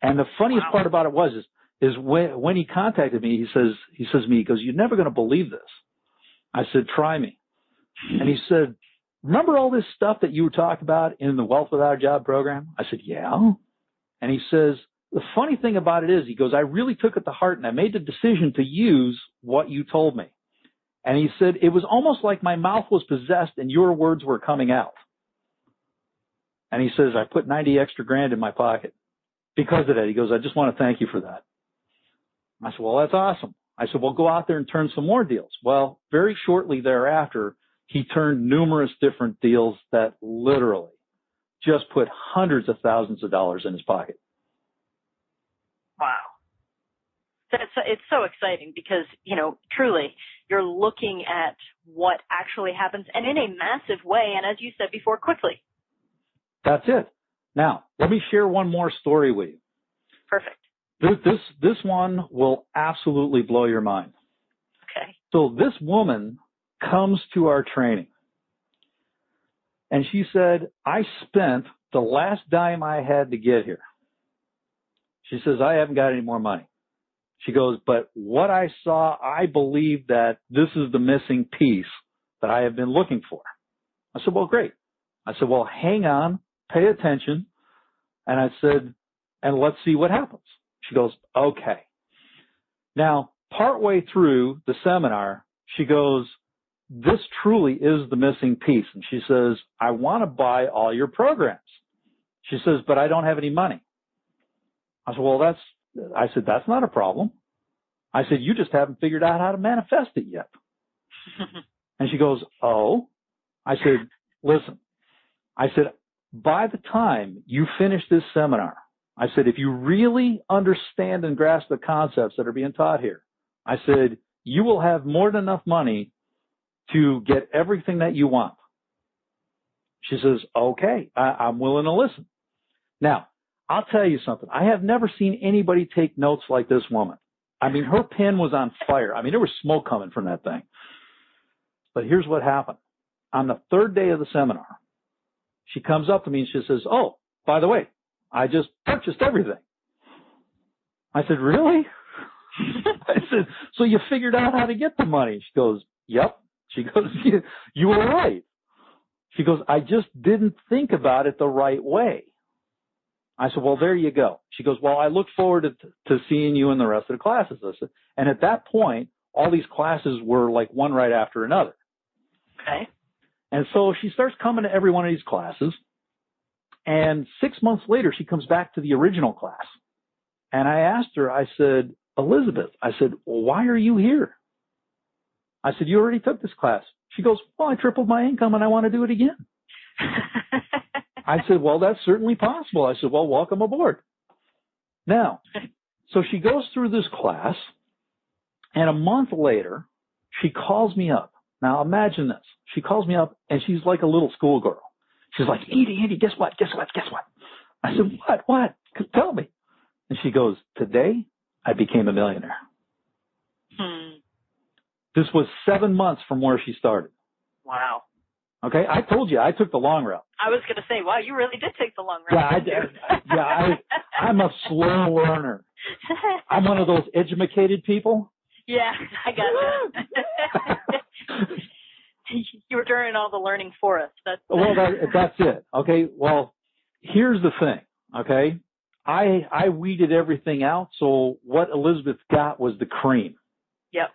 And the funniest part about it is when he contacted me, he says to me, he goes, "You're never going to believe this." I said, "Try me." And he said, "Remember all this stuff that you were talking about in the Wealth Without a Job program?" I said, "Yeah." And he says, "The funny thing about it is," he goes, "I really took it to heart and I made the decision to use what you told me." And he said, "It was almost like my mouth was possessed and your words were coming out." And he says, "I put 90 extra grand in my pocket because of that." He goes, "I just want to thank you for that." I said, "Well, that's awesome." I said, "Well, go out there and turn some more deals." Well, very shortly thereafter, he turned numerous different deals that literally just put hundreds of thousands of dollars in his pocket. Wow. It's so exciting because, truly you're looking at what actually happens and in a massive way. And as you said before, quickly. That's it. Now, let me share one more story with you. Perfect. This one will absolutely blow your mind. Okay. So this woman comes to our training and she said, "I spent the last dime I had to get here." She says, "I haven't got any more money." She goes, "But what I saw, I believe that this is the missing piece that I have been looking for." I said, "Well, great." I said, "Well, hang on, pay attention." And I said, "And let's see what happens." She goes, "Okay." Now, partway through the seminar, she goes, "This truly is the missing piece." And she says, "I want to buy all your programs." She says, "But I don't have any money." I said, "Well, that's not a problem." I said, "You just haven't figured out how to manifest it yet." And she goes, "Oh." I said, "Listen," I said, "by the time you finish this seminar," I said, "if you really understand and grasp the concepts that are being taught here," I said, "you will have more than enough money to get everything that you want." She says, "Okay, I'm willing to listen." Now, I'll tell you something. I have never seen anybody take notes like this woman. I mean, her pen was on fire. I mean, there was smoke coming from that thing. But here's what happened. On the third day of the seminar, she comes up to me and she says, "Oh, by the way, I just purchased everything." I said, "Really?" I said, "So you figured out how to get the money?" She goes, "Yep." She goes, "You were right." She goes, "I just didn't think about it the right way." I said, "Well, there you go." She goes, "Well, I look forward to seeing you in the rest of the classes." I said, and at that point, all these classes were like one right after another. Okay. And so she starts coming to every one of these classes. And 6 months later, she comes back to the original class. And I asked her, I said, "Elizabeth," I said, "well, why are you here?" I said, "You already took this class." She goes, "Well, I tripled my income and I want to do it again." I said, "Well, that's certainly possible." I said, "Well, welcome aboard." Now, so she goes through this class, and a month later, she calls me up. Now, imagine this. She calls me up, and she's like a little schoolgirl. She's like, Andy, guess what? I said, What? Tell me. And she goes, "Today, I became a millionaire." This was 7 months from where she started. Wow. Okay, I told you I took the long route. I was going to say, wow, you really did take the long route. I'm a slow learner. I'm one of those educated people. Yeah, I got you. You were doing all the learning for us. That's it. Okay, well, here's the thing, okay? I weeded everything out, so what Elizabeth got was the cream. Yep.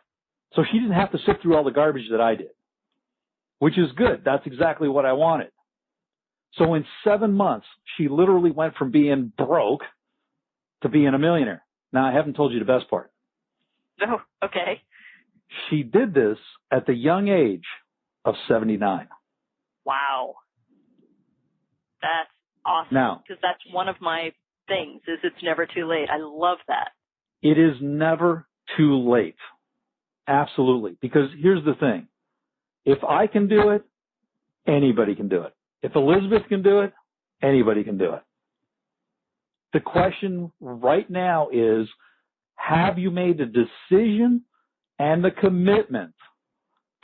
So she didn't have to sift through all the garbage that I did, which is good. That's exactly what I wanted. So in 7 months, she literally went from being broke to being a millionaire. Now, I haven't told you the best part. No, okay. She did this at the young age of 79. Wow. That's awesome. Now, because that's one of my things, is it's never too late. I love that. It is never too late. Absolutely. Because here's the thing. If I can do it, anybody can do it. If Elizabeth can do it, anybody can do it. The question right now is, Have you made the decision and the commitment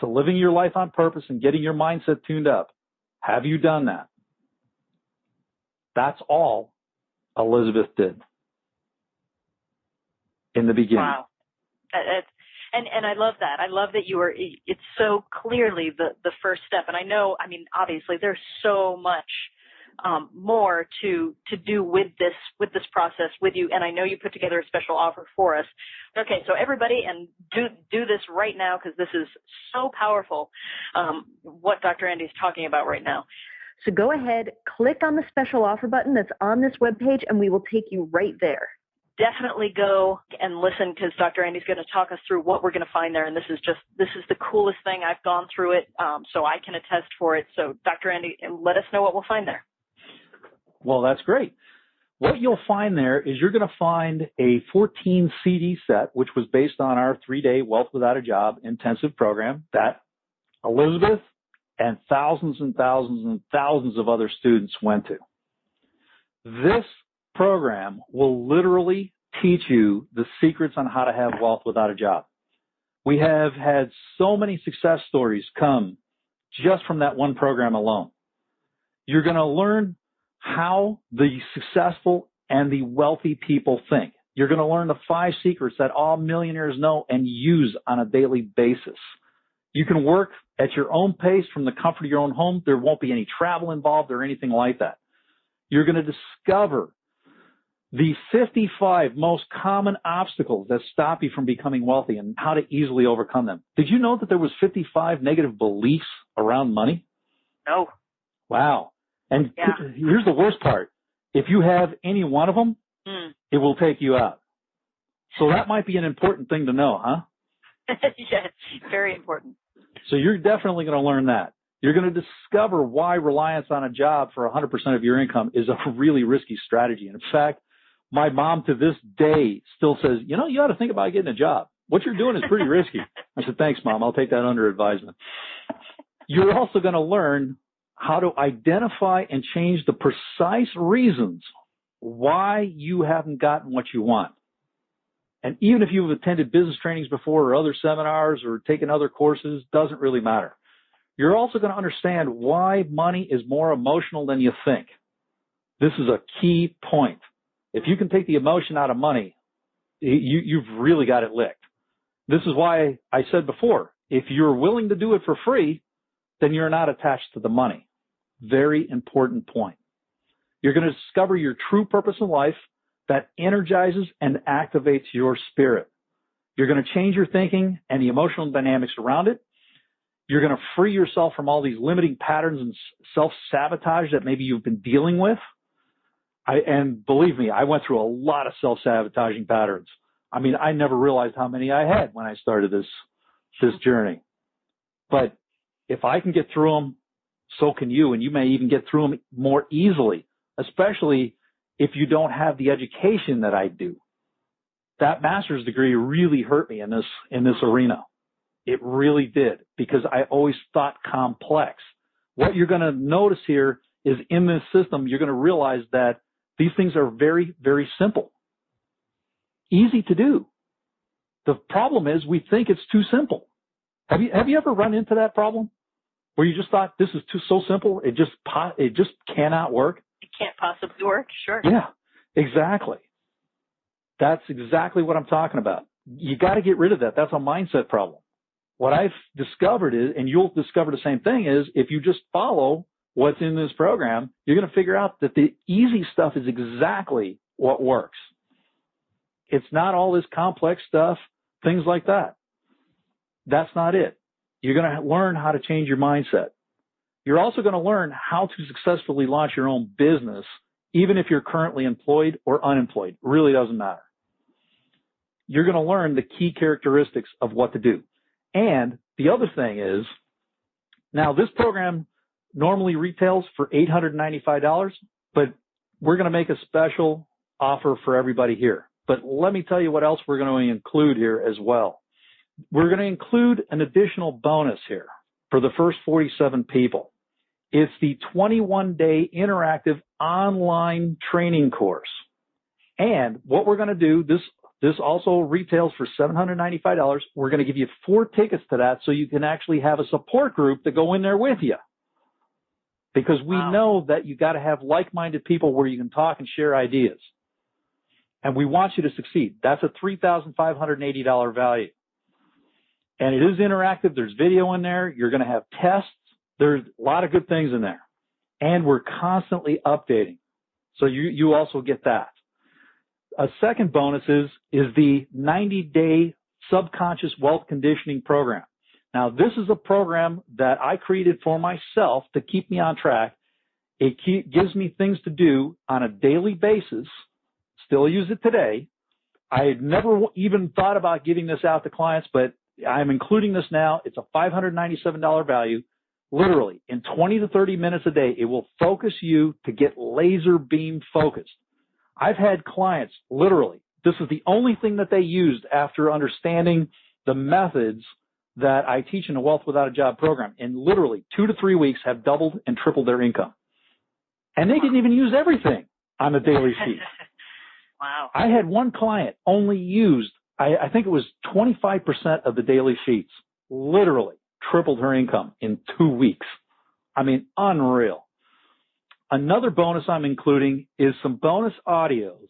to living your life on purpose and getting your mindset tuned up? Have you done that? That's all Elizabeth did in the beginning. Wow. And I love that. I love that it's so clearly the first step. And I know, I mean, obviously there's so much more to do with this process with you. And I know you put together a special offer for us. Okay, so everybody, and do this right now, because this is so powerful, what Dr. Andy is talking about right now. So go ahead, click on the special offer button that's on this webpage, and we will take you right there. Definitely go and listen, because Dr. Andy's going to talk us through what we're going to find there. And this is the coolest thing. I've gone through it, so I can attest for it. So Dr. Andy, let us know what we'll find there. Well, that's great. What you'll find there is you're going to find a 14 CD set, which was based on our 3-day Wealth Without a Job intensive program that Elizabeth and thousands of other students went to. This program will literally teach you the secrets on how to have wealth without a job. We have had so many success stories come just from that one program alone. You're going to learn how the successful and the wealthy people think. You're going to learn the 5 secrets that all millionaires know and use on a daily basis. You can work at your own pace from the comfort of your own home. There won't be any travel involved or anything like that. You're going to discover the 55 most common obstacles that stop you from becoming wealthy and how to easily overcome them. Did you know that there was 55 negative beliefs around money? No. Wow. And here's the worst part. If you have any one of them, it will take you out. So that might be an important thing to know, huh? Yes, very important. So you're definitely going to learn that. You're going to discover why reliance on a job for 100% of your income is a really risky strategy. And in fact, my mom to this day still says, you ought to think about getting a job. What you're doing is pretty risky. I said, thanks, Mom. I'll take that under advisement. You're also going to learn how to identify and change the precise reasons why you haven't gotten what you want. And even if you've attended business trainings before or other seminars or taken other courses, doesn't really matter. You're also going to understand why money is more emotional than you think. This is a key point. If you can take the emotion out of money, you've really got it licked. This is why I said before, if you're willing to do it for free, then you're not attached to the money. Very important point. You're going to discover your true purpose in life that energizes and activates your spirit. You're going to change your thinking and the emotional dynamics around it. You're going to free yourself from all these limiting patterns and self-sabotage that maybe you've been dealing with. And believe me, I went through a lot of self-sabotaging patterns. I mean, I never realized how many I had when I started this journey. But if I can get through them, so can you, and you may even get through them more easily, especially if you don't have the education that I do. That master's degree really hurt me in this arena. It really did, because I always thought complex. What you're going to notice here is in this system, you're going to realize that these things are very, very simple, easy to do. The problem is we think it's too simple. Have you ever run into that problem where you just thought this is so simple, it just cannot work? It can't possibly work, sure. Yeah, exactly. That's exactly what I'm talking about. You got to get rid of that. That's a mindset problem. What I've discovered is, and you'll discover the same thing, is if you just follow what's in this program, you're going to figure out that the easy stuff is exactly what works. It's not all this complex stuff, things like that. That's not it. You're going to learn how to change your mindset. You're also going to learn how to successfully launch your own business, even if you're currently employed or unemployed. It really doesn't matter. You're going to learn the key characteristics of what to do. And the other thing is, now this program normally retails for $895, but we're going to make a special offer for everybody here. But let me tell you what else we're going to include here as well. We're going to include an additional bonus here for the first 47 people. It's the 21-day interactive online training course. And what we're going to do, this This also retails for $795. We're going to give you 4 tickets to that so you can actually have a support group to go in there with you. Because we know that you got to have like-minded people where you can talk and share ideas. And we want you to succeed. That's a $3,580 value. And it is interactive. There's video in there. You're going to have tests. There's a lot of good things in there. And we're constantly updating. So you also get that. A second bonus is the 90-day subconscious wealth conditioning program. Now, this is a program that I created for myself to keep me on track. It gives me things to do on a daily basis. Still use it today. I had never even thought about giving this out to clients, but I'm including this now. It's a $597 value. Literally, in 20 to 30 minutes a day, it will focus you to get laser beam focused. I've had clients, literally, this is the only thing that they used after understanding the methods that I teach in the Wealth Without a Job program, and literally 2 to 3 weeks have doubled and tripled their income. And they didn't even use everything on the daily sheet. Wow. I had one client only used, I think it was 25% of the daily sheets, literally tripled her income in 2 weeks. I mean, unreal. Another bonus I'm including is some bonus audios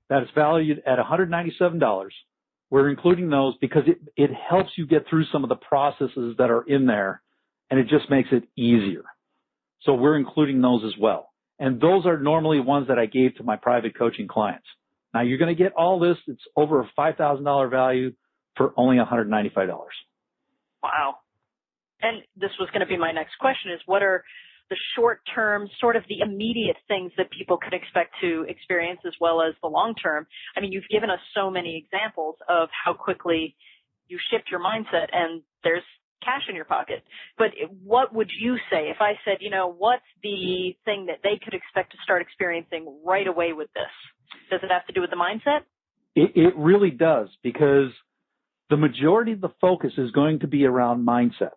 that is valued at $197. We're including those because it helps you get through some of the processes that are in there, and it just makes it easier. So we're including those as well. And those are normally ones that I gave to my private coaching clients. Now, you're going to get all this. It's over a $5,000 value for only $195. Wow. And this was going to be my next question is what are the short-term, sort of the immediate things that people could expect to experience as well as the long-term? I mean, you've given us so many examples of how quickly you shift your mindset and there's cash in your pocket. But what would you say if I said, you know, what's the thing that they could expect to start experiencing right away with this? Does it have to do with the mindset? It really does, because the majority of the focus is going to be around mindset.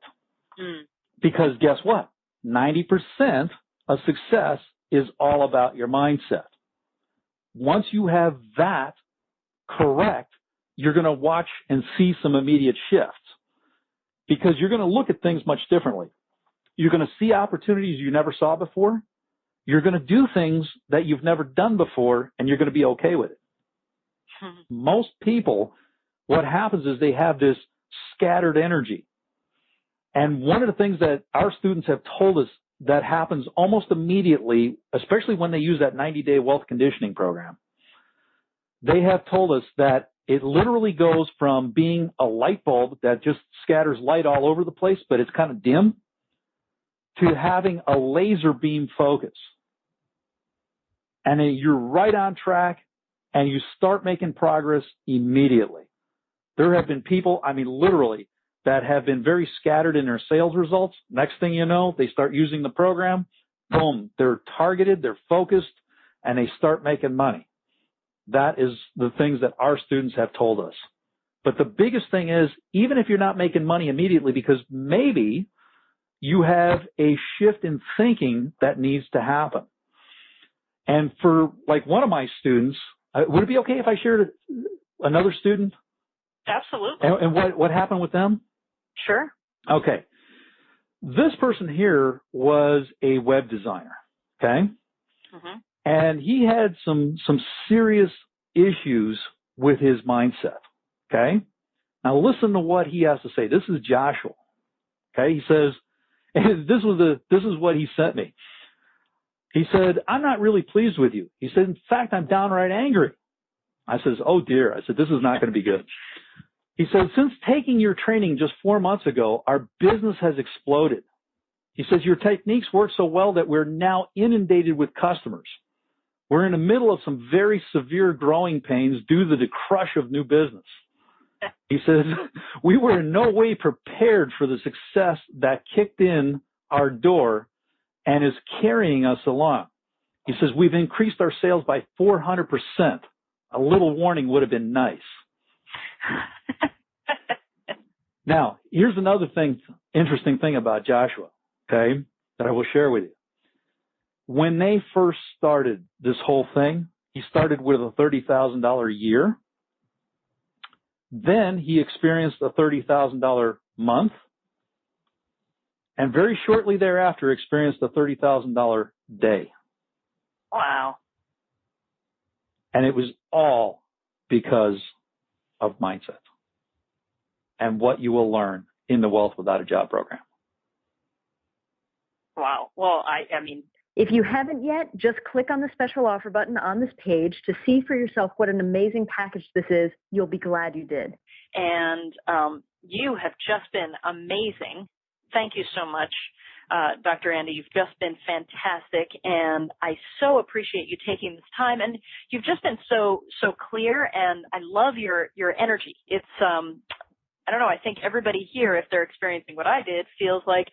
Because guess what? 90% of success is all about your mindset. Once you have that correct, you're going to watch and see some immediate shifts, because you're going to look at things much differently. You're going to see opportunities you never saw before. You're going to do things that you've never done before, and you're going to be okay with it. Most people, what happens is they have this scattered energy. And one of the things that our students have told us that happens almost immediately, especially when they use that 90-day wealth conditioning program, they have told us that it literally goes from being a light bulb that just scatters light all over the place, but it's kind of dim, to having a laser beam focus. And then you're right on track, and you start making progress immediately. There have been people, I mean, literally, that have been very scattered in their sales results. Next thing you know, they start using the program. Boom, they're targeted, they're focused, and they start making money. That is the things that our students have told us. But the biggest thing is, even if you're not making money immediately, because maybe you have a shift in thinking that needs to happen. And for like one of my students, would it be okay if I shared another student? Absolutely. And what happened with them? Sure. Okay. This person here was a web designer, okay? And he had some serious issues with his mindset, okay? Now listen to what he has to say. This is Joshua, okay? He says, and this is what he sent me. He said, "I'm not really pleased with you." He said, "In fact, I'm downright angry." I says, "Oh dear." I said, "This is not going to be good." He said, "Since taking your training just 4 months ago, our business has exploded." He says, "Your techniques work so well that we're now inundated with customers. We're in the middle of some very severe growing pains due to the crush of new business." He says, "We were in no way prepared for the success that kicked in our door and is carrying us along." He says, "We've increased our sales by 400%. A little warning would have been nice." Now, here's another interesting thing about Joshua, okay, that I will share with you. When they first started this whole thing, he started with a $30,000 a year, Then he experienced a $30,000 month, and very shortly thereafter experienced a $30,000 day. Wow. And it was all because of mindset and what you will learn in the Wealth Without a Job program. Wow. Well, I mean, if you haven't yet, just click on the special offer button on this page to see for yourself what an amazing package this is. You'll be glad you did. And you have just been amazing. Thank you so much, Dr. Andy. You've just been fantastic, and I so appreciate you taking this time. And you've just been so clear, and I love your energy. It's I don't know. I think everybody here, if they're experiencing what I did, feels like,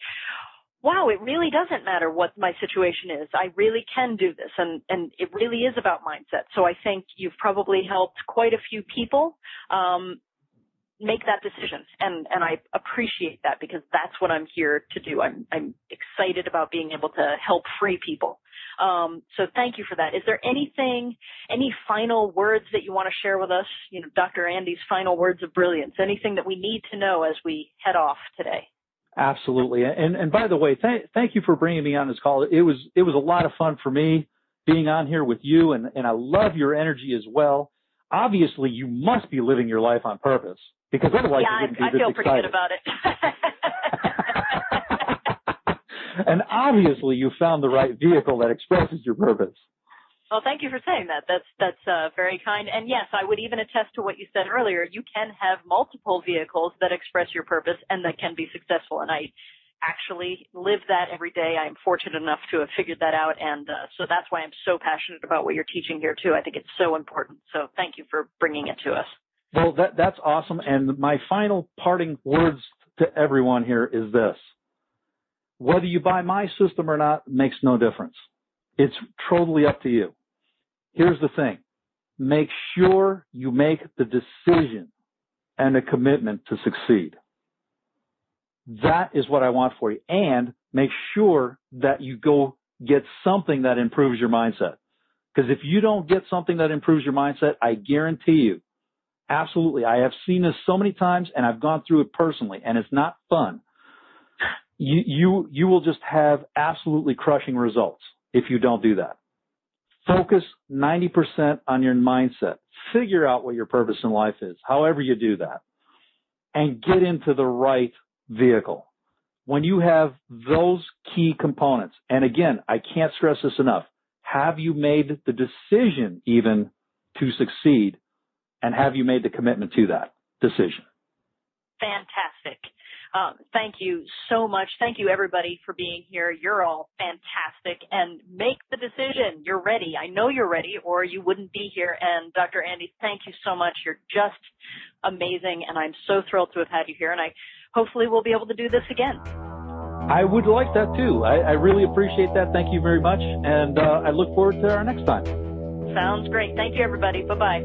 wow, it really doesn't matter what my situation is. I really can do this, and it really is about mindset. So I think you've probably helped quite a few people make that decision, and I appreciate that, because that's what I'm here to do. I'm excited about being able to help free people. So thank you for that. Is there any final words that you want to share with us? You know, Dr. Andy's final words of brilliance. Anything that we need to know as we head off today? Absolutely. And by the way, thank you for bringing me on this call. It was a lot of fun for me being on here with you, and I love your energy as well. Obviously, you must be living your life on purpose, because otherwise you wouldn't be this excited. I feel pretty good about it. And obviously, you found the right vehicle that expresses your purpose. Well, thank you for saying that. That's very kind. And yes, I would even attest to what you said earlier. You can have multiple vehicles that express your purpose and that can be successful. And I actually live that every day. I am fortunate enough to have figured that out. And so that's why I'm so passionate about what you're teaching here, too. I think it's so important. So thank you for bringing it to us. Well, that's awesome. And my final parting words to everyone here is this. Whether you buy my system or not makes no difference. It's totally up to you. Here's the thing. Make sure you make the decision and a commitment to succeed. That is what I want for you. And make sure that you go get something that improves your mindset. Because if you don't get something that improves your mindset, I guarantee you, absolutely, I have seen this so many times, and I've gone through it personally, and it's not fun. You will just have absolutely crushing results if you don't do that. Focus 90% on your mindset. Figure out what your purpose in life is, however you do that, and get into the right vehicle. When you have those key components, and again, I can't stress this enough, have you made the decision even to succeed, and have you made the commitment to that decision? Fantastic. Thank you so much. Thank you, everybody, for being here. You're all fantastic. And make the decision. You're ready. I know you're ready, or you wouldn't be here. And Dr. Andy, thank you so much. You're just amazing, and I'm so thrilled to have had you here. And hopefully we'll be able to do this again. I would like that, too. I really appreciate that. Thank you very much. And I look forward to our next time. Sounds great. Thank you, everybody. Bye-bye.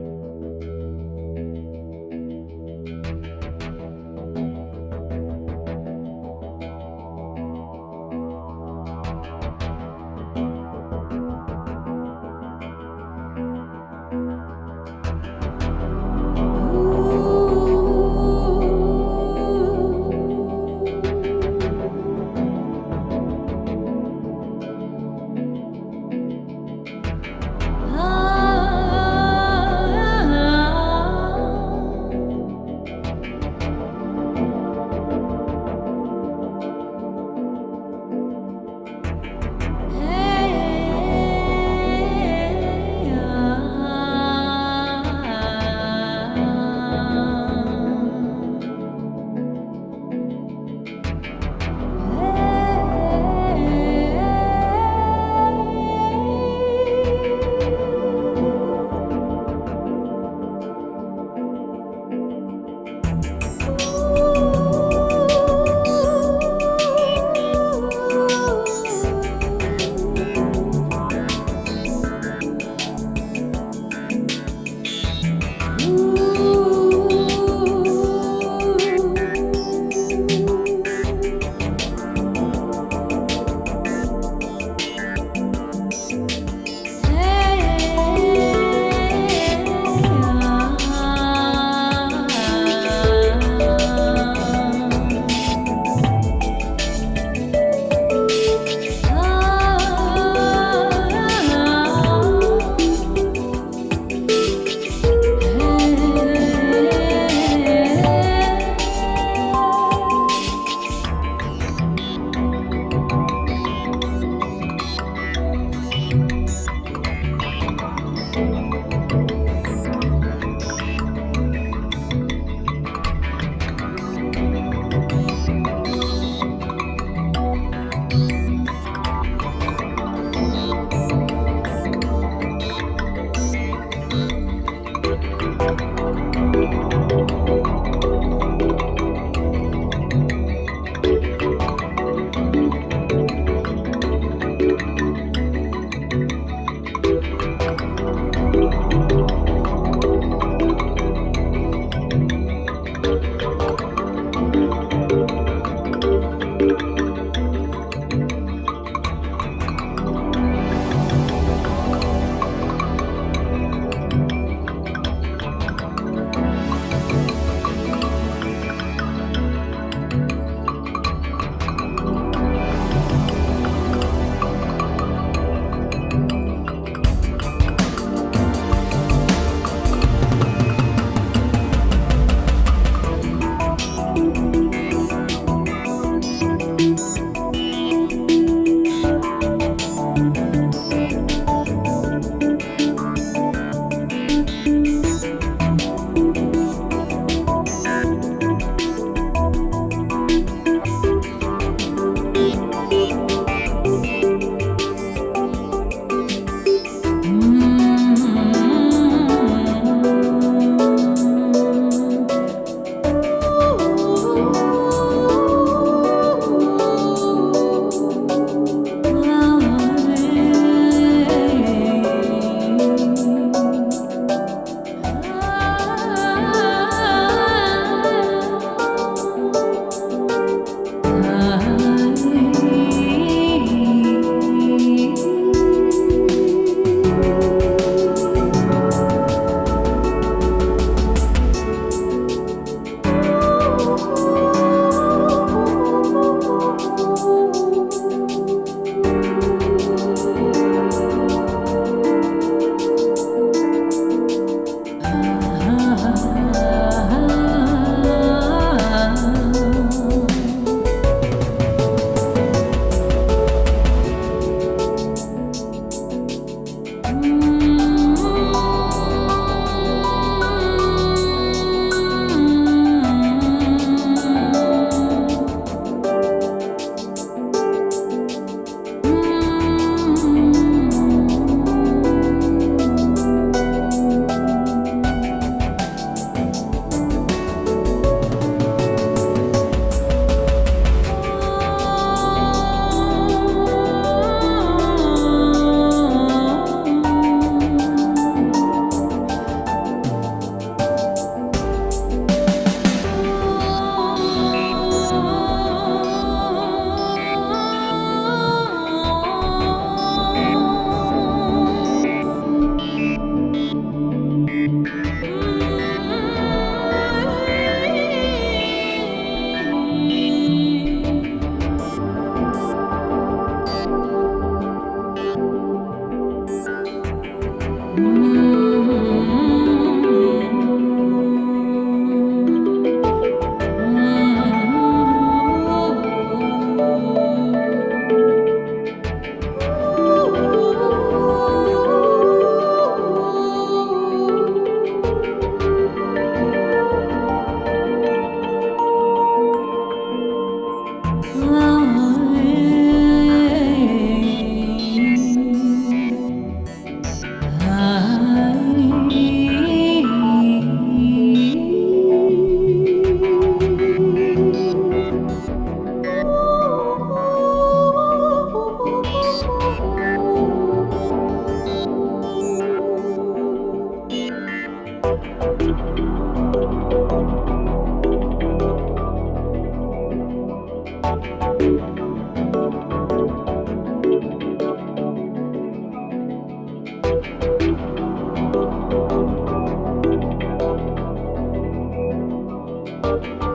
you.